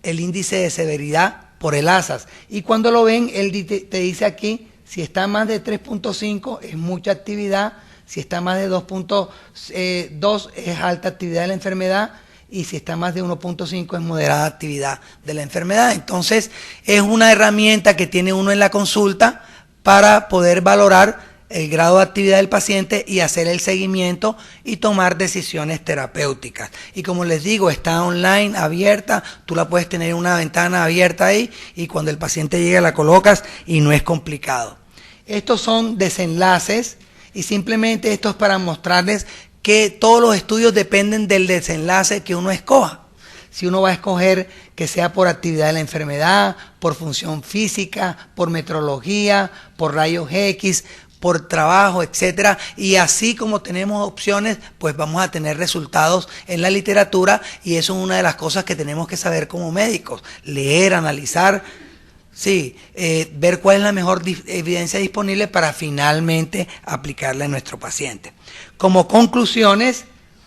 el índice de severidad por el ASAS. Y cuando lo ven, él te dice aquí, si está más de 3.5 es mucha actividad, si está más de 2.2 es alta actividad de la enfermedad, y si está más de 1.5 es moderada actividad de la enfermedad. Entonces es una herramienta que tiene uno en la consulta para poder valorar el grado de actividad del paciente y hacer el seguimiento y tomar decisiones terapéuticas. Y como les digo, está online, abierta, tú la puedes tener en una ventana abierta ahí y cuando el paciente llega la colocas y no es complicado. Estos son desenlaces y simplemente esto es para mostrarles que todos los estudios dependen del desenlace que uno escoja. Si uno va a escoger que sea por actividad de la enfermedad, por función física, por metrología, por rayos X, por trabajo, etcétera, y así como tenemos opciones, pues vamos a tener resultados en la literatura y eso es una de las cosas que tenemos que saber como médicos, leer, analizar, sí, ver cuál es la mejor evidencia disponible para finalmente aplicarla en nuestro paciente. Como conclusiones,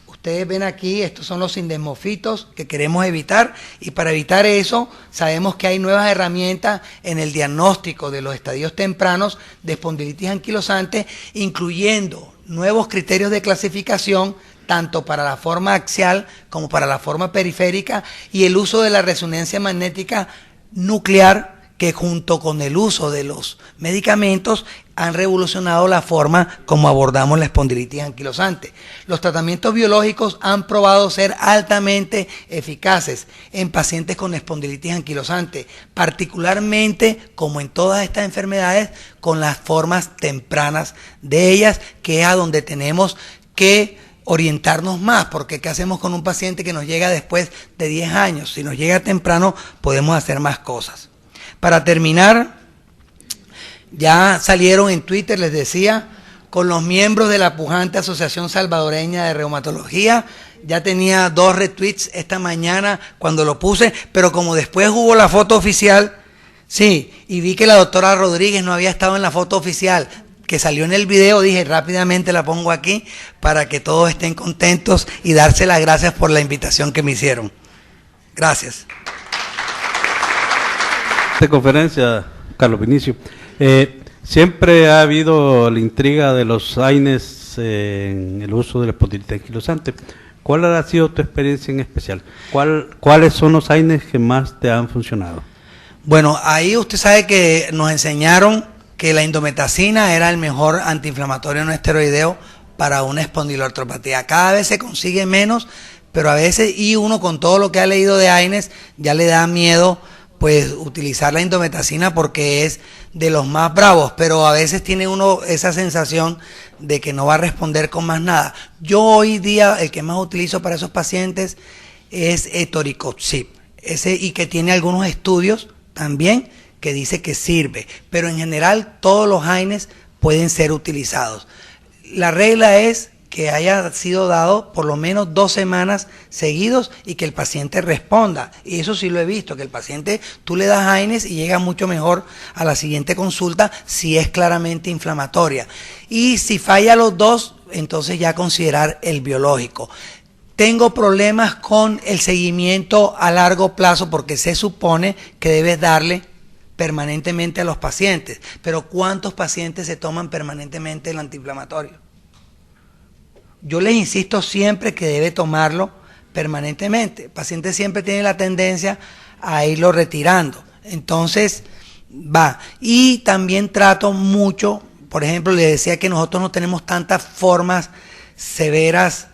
ustedes ven aquí, estos son los sindesmofitos que queremos evitar y para evitar eso sabemos que hay nuevas herramientas en el diagnóstico de los estadios tempranos de espondilitis anquilosante, incluyendo nuevos criterios de clasificación tanto para la forma axial como para la forma periférica y el uso de la resonancia magnética nuclear que junto con el uso de los medicamentos han revolucionado la forma como abordamos la espondilitis anquilosante. Los tratamientos biológicos han probado ser altamente eficaces en pacientes con espondilitis anquilosante, particularmente, como en todas estas enfermedades, con las formas tempranas de ellas, que es a donde tenemos que orientarnos más, porque ¿qué hacemos con un paciente que nos llega después de 10 años? Si nos llega temprano, podemos hacer más cosas. Para terminar, ya salieron en Twitter, les decía, con los miembros de la pujante Asociación Salvadoreña de Reumatología. Ya tenía 2 retweets esta mañana cuando lo puse, pero como después hubo la foto oficial, sí, y vi que la doctora Rodríguez no había estado en la foto oficial, que salió en el video, dije rápidamente la pongo aquí para que todos estén contentos y darse las gracias por la invitación que me hicieron. Gracias. Esta conferencia, Carlos Vinicio, siempre ha habido la intriga de los AINES en el uso del espondilitis anquilosante. ¿Cuál ha sido tu experiencia en especial? ¿Cuáles son los AINES que más te han funcionado? Bueno, ahí usted sabe que nos enseñaron que la indometacina era el mejor antiinflamatorio no esteroideo para una espondiloartropatía. Cada vez se consigue menos, pero a veces, y uno con todo lo que ha leído de AINES, ya le da miedo pues utilizar la indometacina porque es de los más bravos, pero a veces tiene uno esa sensación de que no va a responder con más nada. Yo hoy día el que más utilizo para esos pacientes es etoricoxib, y que tiene algunos estudios también que dice que sirve, pero en general todos los AINES pueden ser utilizados. La regla es que haya sido dado por lo menos 2 semanas seguidos y que el paciente responda. Y eso sí lo he visto, que el paciente, tú le das AINES y llega mucho mejor a la siguiente consulta si es claramente inflamatoria. Y si falla los 2, entonces ya considerar el biológico. Tengo problemas con el seguimiento a largo plazo porque se supone que debes darle permanentemente a los pacientes. Pero ¿cuántos pacientes se toman permanentemente el antiinflamatorio? Yo les insisto siempre que debe tomarlo permanentemente. El paciente siempre tiene la tendencia a irlo retirando. Entonces, va. Y también trato mucho, por ejemplo, les decía que nosotros no tenemos tantas formas severas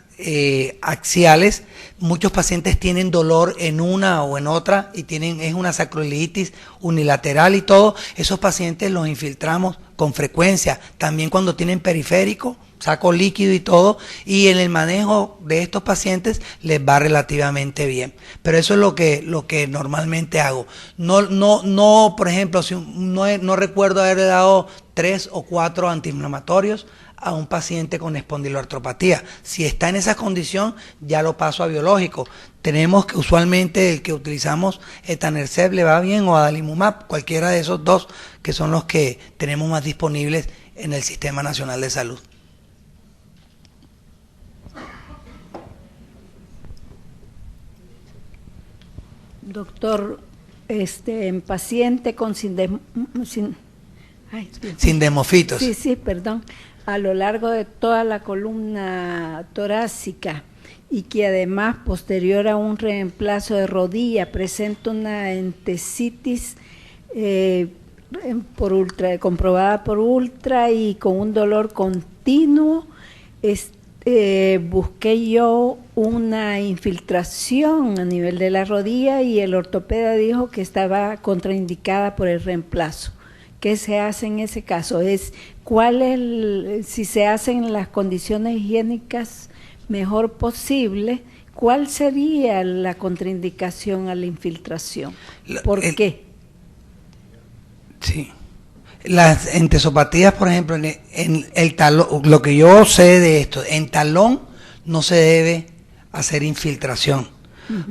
axiales. Muchos pacientes tienen dolor en una o en otra y es una sacroiliitis unilateral y todo. Esos pacientes los infiltramos con frecuencia. También cuando tienen periférico, saco líquido y todo, y en el manejo de estos pacientes les va relativamente bien. Pero eso es lo que normalmente hago. No, por ejemplo, no recuerdo haberle dado 3 o 4 antiinflamatorios a un paciente con espondiloartropatía. Si está en esa condición, ya lo paso a biológico. Tenemos que usualmente el que utilizamos, etanercept, le va bien, o adalimumab, cualquiera de esos 2 que son los que tenemos más disponibles en el Sistema Nacional de Salud. Doctor, en paciente con sindesmofitos. Sí, perdón. A lo largo de toda la columna torácica y que además posterior a un reemplazo de rodilla presenta una entesitis por ultra, comprobada por ultra y con un dolor continuo. Busqué yo una infiltración a nivel de la rodilla y el ortopeda dijo que estaba contraindicada por el reemplazo. ¿Qué se hace en ese caso? Si se hacen las condiciones higiénicas mejor posible, ¿cuál sería la contraindicación a la infiltración? ¿Por qué? Sí. Las entesopatías, por ejemplo, en el talón, lo que yo sé de esto, en talón no se debe hacer infiltración,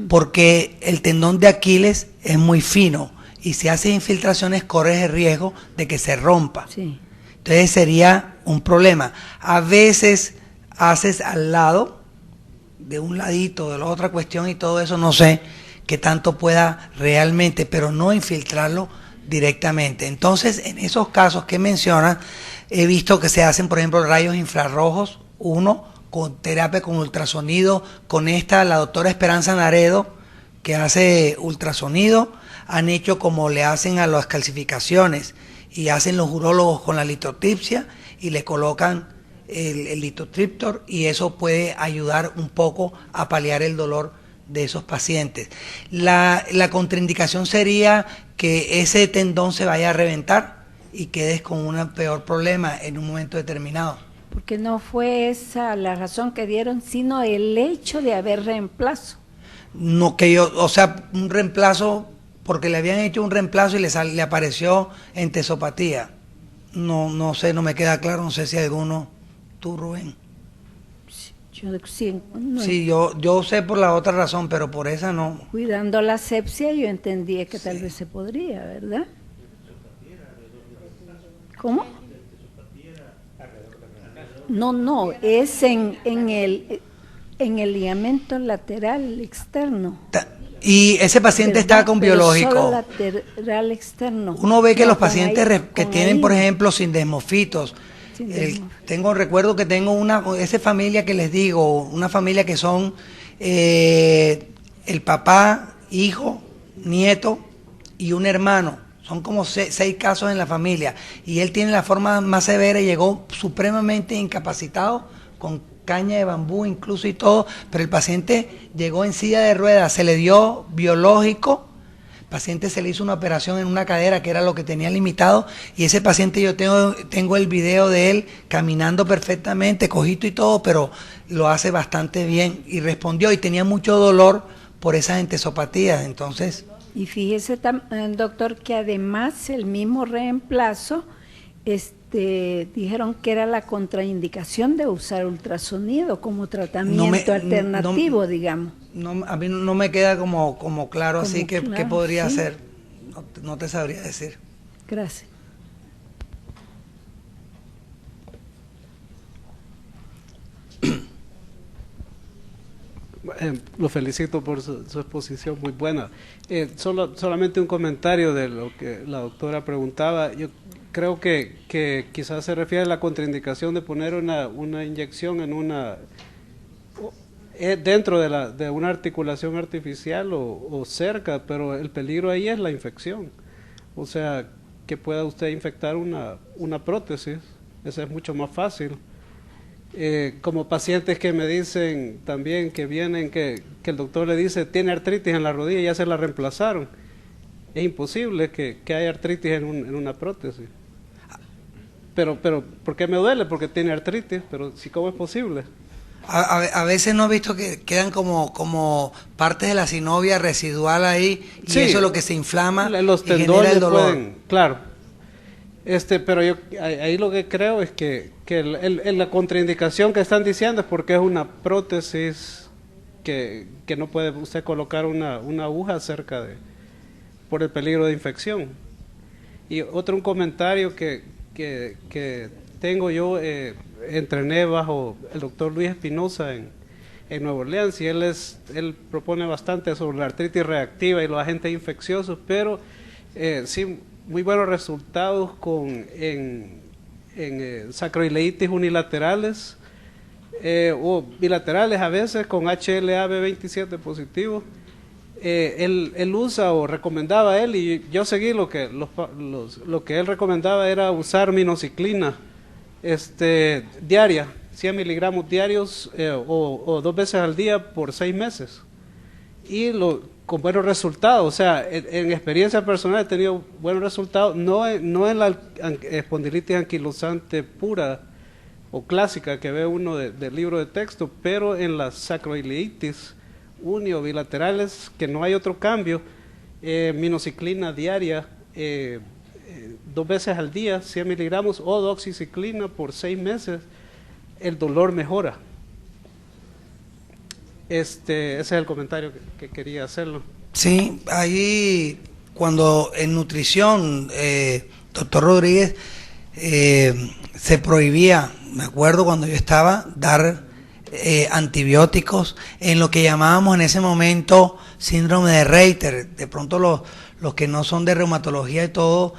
porque el tendón de Aquiles es muy fino y si haces infiltraciones corres el riesgo de que se rompa. Sí. Entonces sería un problema. A veces haces al lado, de un ladito, de la otra cuestión y todo eso, no sé qué tanto pueda realmente, pero no infiltrarlo directamente. Entonces, en esos casos que mencionas, he visto que se hacen, por ejemplo, rayos infrarrojos, uno con terapia con ultrasonido, con la doctora Esperanza Naredo, que hace ultrasonido, han hecho como le hacen a las calcificaciones y hacen los urólogos con la litotripsia y le colocan el litotriptor y eso puede ayudar un poco a paliar el dolor de esos pacientes. La contraindicación sería que ese tendón se vaya a reventar y quedes con un peor problema en un momento determinado. Porque no fue esa la razón que dieron, sino el hecho de haber reemplazo. No un reemplazo, porque le habían hecho un reemplazo y le apareció entesopatía. No sé, no me queda claro, no sé si alguno, tú Rubén. Sí, yo sé por la otra razón, pero por esa no. Cuidando la asepsia yo entendía que tal vez se podría, ¿verdad? ¿Cómo? No, es en el ligamento lateral externo. Y ese paciente está con biológico. Solo lateral externo. Uno ve que los pacientes que tienen, por ejemplo, sindesmofitos. Recuerdo que tengo esa familia que les digo, una familia que son el papá, hijo, nieto y un hermano. Son como 6 casos en la familia. Y él tiene la forma más severa y llegó supremamente incapacitado, con caña de bambú incluso y todo, pero el paciente llegó en silla de ruedas, se le dio biológico, el paciente se le hizo una operación en una cadera que era lo que tenía limitado y ese paciente yo tengo el video de él caminando perfectamente, cojito y todo, pero lo hace bastante bien y respondió y tenía mucho dolor por esas entesopatías, entonces... Y fíjese, doctor, que además el mismo reemplazo, dijeron que era la contraindicación de usar ultrasonido como tratamiento alternativo, digamos. A mí no me queda como claro, así que claro, ¿qué podría sí. hacer? No te sabría decir. Gracias. Lo felicito por su exposición muy buena. Solamente un comentario de lo que la doctora preguntaba. Yo creo que quizás se refiere a la contraindicación de poner una inyección dentro de una articulación artificial o cerca, pero el peligro ahí es la infección. O sea, que pueda usted infectar una prótesis, eso es mucho más fácil. Como pacientes que me dicen también que vienen, que el doctor le dice tiene artritis en la rodilla y ya se la reemplazaron. Es imposible que haya artritis en una prótesis. Pero ¿por qué me duele? Porque tiene artritis, pero sí, ¿cómo es posible? A veces no he visto que quedan como partes de la sinovia residual ahí y sí, eso es lo que se inflama los tendones y genera el dolor. Claro. Pero yo ahí lo que creo es que la contraindicación que están diciendo es porque es una prótesis que no puede usted colocar una aguja cerca por el peligro de infección. Y un comentario que tengo yo, entrené bajo el doctor Luis Espinosa en Nueva Orleans y él propone bastante sobre la artritis reactiva y los agentes infecciosos, pero sí, muy buenos resultados en sacroileitis unilaterales o bilaterales a veces con HLA-B27 positivo. él usa o recomendaba él, y yo seguí lo que él recomendaba era usar minoxiclina diaria, 100 miligramos diarios o 2 veces al día por 6 meses. Y con buenos resultados, o sea, en experiencia personal he tenido buenos resultados, no en la espondilitis anquilosante pura o clásica que ve uno del libro de texto, pero en las sacroileitis unio bilaterales, que no hay otro cambio, minoxiclina diaria 2 veces al día, 100 miligramos, o doxiciclina por 6 meses, el dolor mejora. Ese es el comentario que quería hacerlo. Sí, ahí cuando en nutrición, doctor Rodríguez, se prohibía, me acuerdo cuando yo estaba, dar antibióticos en lo que llamábamos en ese momento síndrome de Reiter. De pronto los que no son de reumatología y todo,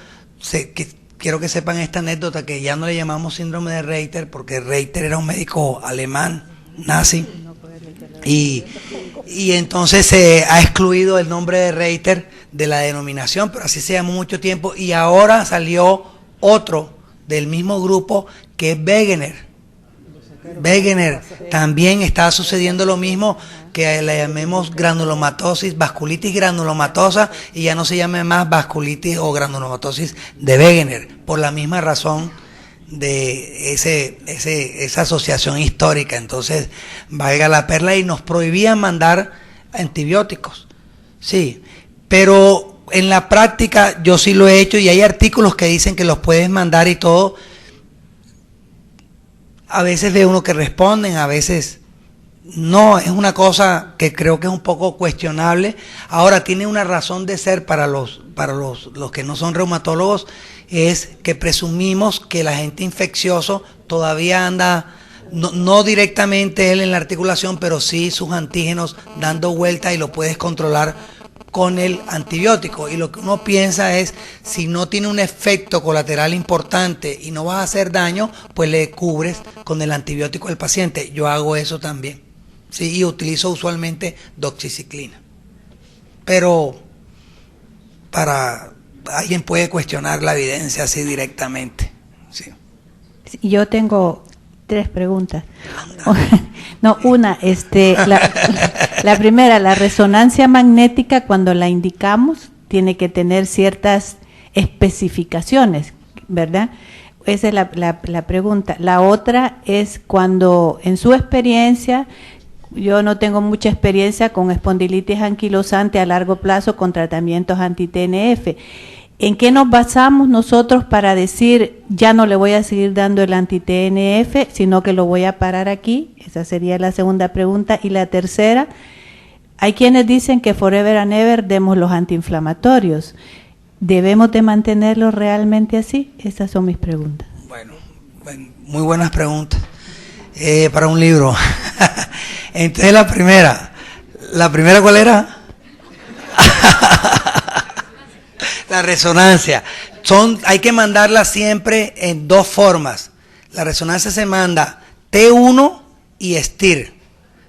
quiero que sepan esta anécdota, que ya no le llamamos síndrome de Reiter porque Reiter era un médico alemán, nazi, y entonces se ha excluido el nombre de Reiter de la denominación, pero así se llamó mucho tiempo, y ahora salió otro del mismo grupo que es Wegener. Wegener, también está sucediendo lo mismo, que le llamemos granulomatosis, vasculitis granulomatosa, y ya no se llame más vasculitis o granulomatosis de Wegener, por la misma razón de esa asociación histórica. Entonces, valga la perla, y nos prohibían mandar antibióticos, sí, pero en la práctica yo sí lo he hecho, y hay artículos que dicen que los puedes mandar y todo. A veces ve uno que responden, a veces no, es una cosa que creo que es un poco cuestionable. Ahora, tiene una razón de ser para los que no son reumatólogos, es que presumimos que el agente infeccioso todavía anda, no directamente él en la articulación, pero sí sus antígenos dando vuelta, y lo puedes controlar con el antibiótico. Y lo que uno piensa es, si no tiene un efecto colateral importante y no vas a hacer daño, pues le cubres con el antibiótico al paciente. Yo hago eso también, sí, y utilizo usualmente doxiciclina. Pero alguien puede cuestionar la evidencia así directamente, sí. Yo tengo 3 preguntas. No, una, la primera, la resonancia magnética, cuando la indicamos, tiene que tener ciertas especificaciones, ¿verdad? Esa es la pregunta. La otra es cuando, en su experiencia, yo no tengo mucha experiencia con espondilitis anquilosante a largo plazo con tratamientos anti-TNF. ¿En qué nos basamos nosotros para decir, ya no le voy a seguir dando el anti-TNF, sino que lo voy a parar aquí? Esa sería la segunda pregunta. Y la tercera, hay quienes dicen que forever and ever demos los antiinflamatorios. ¿Debemos de mantenerlos realmente así? Esas son mis preguntas. Bueno, muy buenas preguntas para un libro. Entonces, la primera, ¿cuál era? La resonancia. Hay que mandarla siempre en 2 formas. La resonancia se manda T1 y STIR.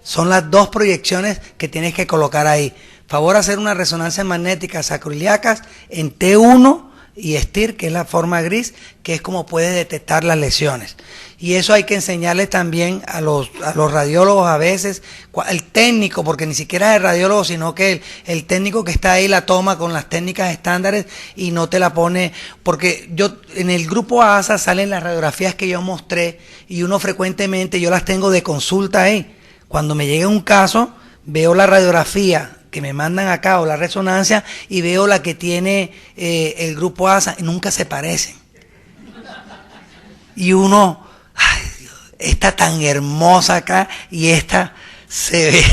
Son las 2 proyecciones que tienes que colocar ahí. Favor hacer una resonancia magnética sacroiliacas en T1 y STIR, que es la forma gris, que es como puedes detectar las lesiones. Y eso hay que enseñarles también a los radiólogos a veces, el técnico, porque ni siquiera es el radiólogo, sino que el técnico que está ahí la toma con las técnicas estándares y no te la pone, porque yo en el grupo ASA salen las radiografías que yo mostré, y uno frecuentemente, yo las tengo de consulta ahí. Cuando me llega un caso, veo la radiografía que me mandan acá o la resonancia, y veo la que tiene el grupo ASA, y nunca se parecen. Y uno, ay Dios, esta tan hermosa acá y esta se ve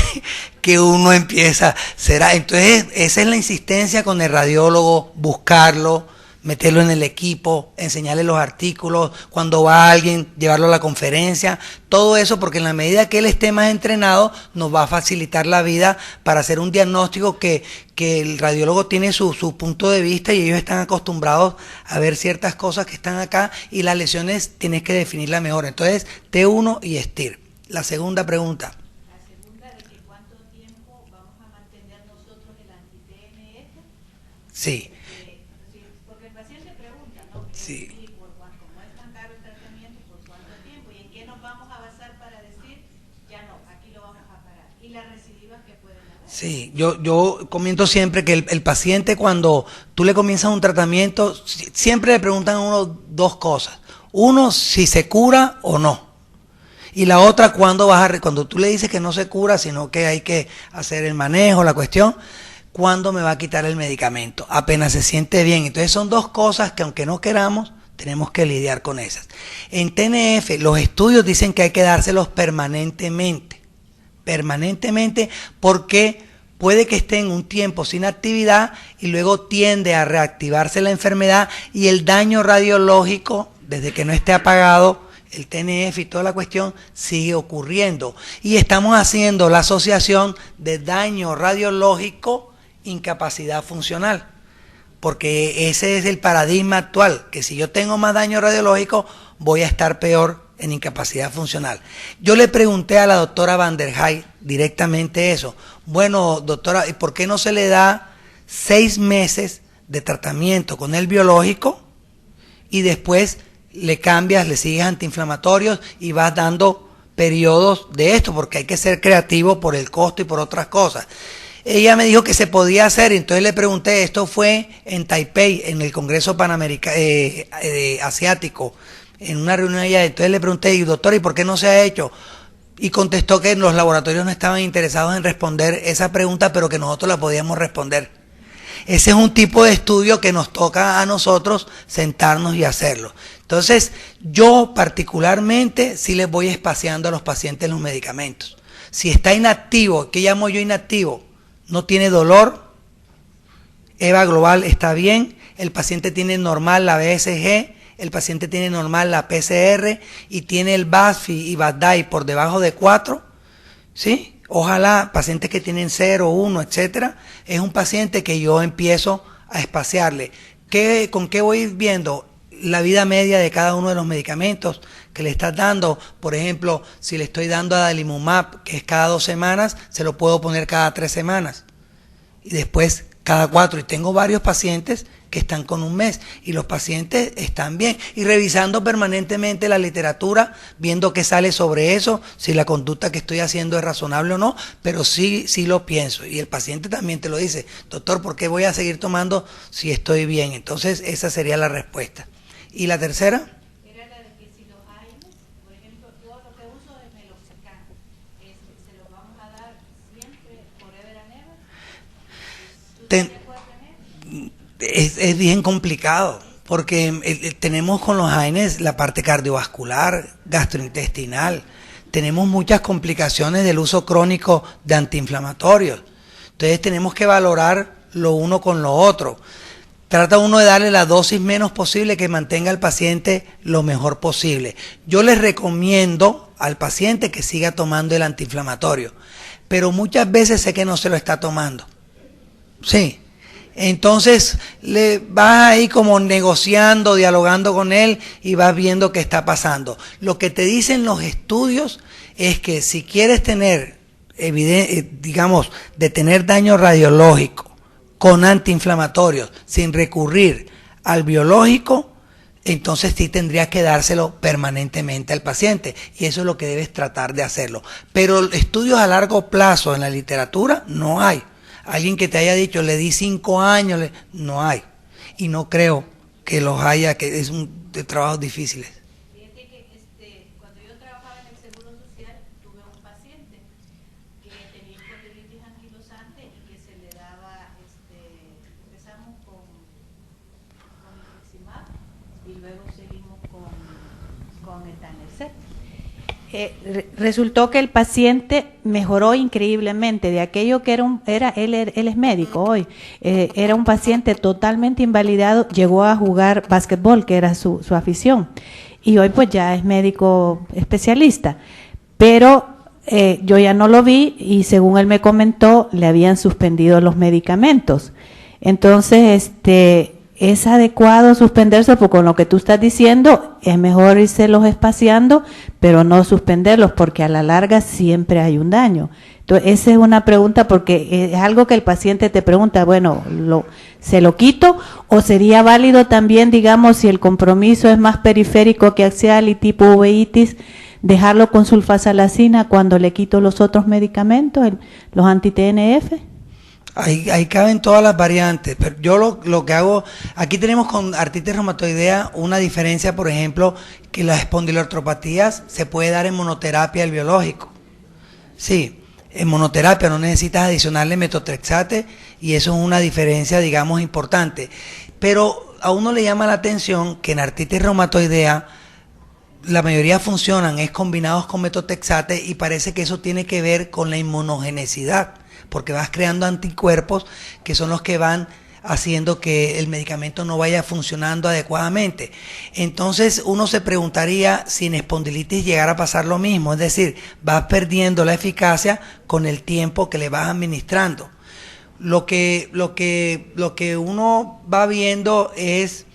que uno empieza, será. Entonces esa es la insistencia con el radiólogo, buscarlo, meterlo en el equipo, enseñarle los artículos, cuando va alguien, llevarlo a la conferencia, todo eso, porque en la medida que él esté más entrenado, nos va a facilitar la vida para hacer un diagnóstico que el radiólogo tiene su punto de vista, y ellos están acostumbrados a ver ciertas cosas que están acá, y las lesiones tienes que definirlas mejor. Entonces, T1 y STIR. La segunda pregunta. La segunda, ¿de que cuánto tiempo vamos a mantener nosotros el Sí. Porque el paciente pregunta, ¿no? Sí. Y como es tan caro el tratamiento, ¿por cuánto tiempo? ¿Y en qué nos vamos a basar para decir, ya no, aquí lo vamos a parar? Y las recidivas que pueden haber. Sí, yo comento siempre que el paciente, cuando tú le comienzas un tratamiento, siempre le preguntan a uno dos cosas. Uno, si se cura o no. Y la otra, cuando tú le dices que no se cura, sino que hay que hacer el manejo, la cuestión, ¿cuándo me va a quitar el medicamento? Apenas se siente bien. Entonces son dos cosas que, aunque no queramos, tenemos que lidiar con esas. En TNF, los estudios dicen que hay que dárselos permanentemente, porque puede que esté en un tiempo sin actividad y luego tiende a reactivarse la enfermedad y el daño radiológico, desde que no esté apagado, el TNF y toda la cuestión sigue ocurriendo. Y estamos haciendo la asociación de daño radiológico, incapacidad funcional. Porque ese es el paradigma actual, que si yo tengo más daño radiológico, voy a estar peor en incapacidad funcional. Yo le pregunté a la doctora Van der Heij directamente eso. Bueno, doctora, ¿y por qué no se le da 6 meses de tratamiento con el biológico y después le cambias, le sigues antiinflamatorios y vas dando periodos de esto? Porque hay que ser creativo por el costo y por otras cosas. Ella me dijo que se podía hacer, entonces le pregunté, esto fue en Taipei, en el Congreso Panamericano Asiático, en una reunión allá. Entonces le pregunté, doctor, ¿y por qué no se ha hecho? Y contestó que los laboratorios no estaban interesados en responder esa pregunta, pero que nosotros la podíamos responder. Ese es un tipo de estudio que nos toca a nosotros sentarnos y hacerlo. Entonces, yo particularmente sí les voy espaciando a los pacientes los medicamentos. Si está inactivo, ¿qué llamo yo inactivo? No tiene dolor, EVA global está bien, el paciente tiene normal la BSG, el paciente tiene normal la PCR y tiene el BASFI y BASDAI por debajo de 4, ¿sí? Ojalá pacientes que tienen 0, 1, etcétera, es un paciente que yo empiezo a espaciarle. ¿Con qué voy viendo? La vida media de cada uno de los medicamentos que le estás dando. Por ejemplo, si le estoy dando adalimumab, que es cada 2 semanas, se lo puedo poner cada 3 semanas y después cada 4. Y tengo varios pacientes que están con 1 mes y los pacientes están bien, y revisando permanentemente la literatura, viendo qué sale sobre eso, si la conducta que estoy haciendo es razonable o no, pero sí lo pienso. Y el paciente también te lo dice, doctor, ¿por qué voy a seguir tomando si estoy bien? Entonces esa sería la respuesta. ¿Y la tercera? Era la de que si los hay, por ejemplo, yo lo que uso es meloxicam, se los vamos a dar siempre forever and ever. ¿Tú te acuerdas de eso? Es bien complicado, porque tenemos con los AINES la parte cardiovascular, gastrointestinal, tenemos muchas complicaciones del uso crónico de antiinflamatorios. Entonces tenemos que valorar lo uno con lo otro. Trata uno de darle la dosis menos posible que mantenga al paciente lo mejor posible. Yo les recomiendo al paciente que siga tomando el antiinflamatorio, pero muchas veces sé que no se lo está tomando. Sí. Entonces le vas ahí como negociando, dialogando con él y vas viendo qué está pasando. Lo que te dicen los estudios es que si quieres tener, digamos, de tener daño radiológico con antiinflamatorios sin recurrir al biológico, entonces sí tendrías que dárselo permanentemente al paciente, y eso es lo que debes tratar de hacerlo. Pero estudios a largo plazo en la literatura no hay. Alguien que te haya dicho, le di 5 años, no hay. Y no creo que los haya, que es de trabajos difíciles. Fíjate que cuando yo trabajaba en el Seguro Social, tuve un paciente que tenía espondilitis anquilosante y que se le daba, empezamos con infliximab y luego seguimos con etanercept. Resultó que el paciente mejoró increíblemente de aquello que él es médico hoy, era un paciente totalmente invalidado, llegó a jugar básquetbol, que era su afición, y hoy pues ya es médico especialista, pero yo ya no lo vi y según él me comentó, le habían suspendido los medicamentos. Entonces, es adecuado suspenderse, porque con lo que tú estás diciendo es mejor irse los espaciando, pero no suspenderlos, porque a la larga siempre hay un daño. Entonces, esa es una pregunta, porque es algo que el paciente te pregunta, bueno, ¿se lo quito? ¿O sería válido también, digamos, si el compromiso es más periférico que axial y tipo uveitis, dejarlo con sulfasalacina cuando le quito los otros medicamentos, los anti-TNF? Ahí caben todas las variantes, pero yo lo que hago, aquí tenemos con artritis reumatoidea una diferencia, por ejemplo, que las espondiloartropatías se puede dar en monoterapia el biológico. Sí, en monoterapia no necesitas adicionarle metotrexate y eso es una diferencia, digamos, importante. Pero a uno le llama la atención que en artritis reumatoidea la mayoría funcionan es combinados con metotrexate y parece que eso tiene que ver con la inmunogenicidad, porque vas creando anticuerpos que son los que van haciendo que el medicamento no vaya funcionando adecuadamente. Entonces uno se preguntaría si en espondilitis llegara a pasar lo mismo, es decir, vas perdiendo la eficacia con el tiempo que le vas administrando. Lo que uno va viendo es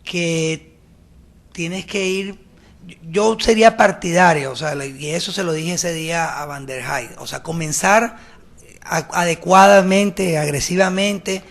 que tienes que ir, yo sería partidario, o sea, y eso se lo dije ese día a Van der Heide, o sea, comenzar adecuadamente, agresivamente,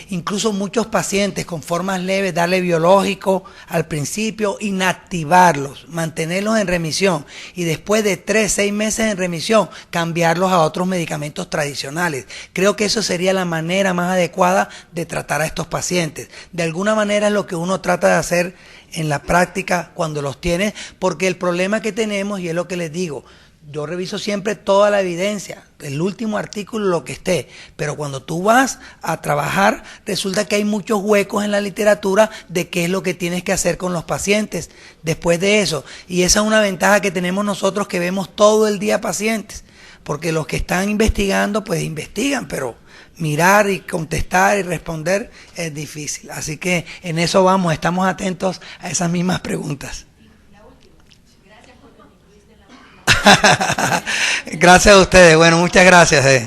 incluso muchos pacientes con formas leves, darle biológico al principio, inactivarlos, mantenerlos en remisión y después de 3-6 meses en remisión, cambiarlos a otros medicamentos tradicionales. Creo que eso sería la manera más adecuada de tratar a estos pacientes. De alguna manera es lo que uno trata de hacer en la práctica cuando los tiene, porque el problema que tenemos, y es lo que les digo, yo reviso siempre toda la evidencia, el último artículo, lo que esté, pero cuando tú vas a trabajar, resulta que hay muchos huecos en la literatura de qué es lo que tienes que hacer con los pacientes después de eso. Y esa es una ventaja que tenemos nosotros, que vemos todo el día pacientes, porque los que están investigando, pues investigan, pero mirar y contestar y responder es difícil. Así que en eso vamos, estamos atentos a esas mismas preguntas. Gracias a ustedes. Bueno, muchas gracias.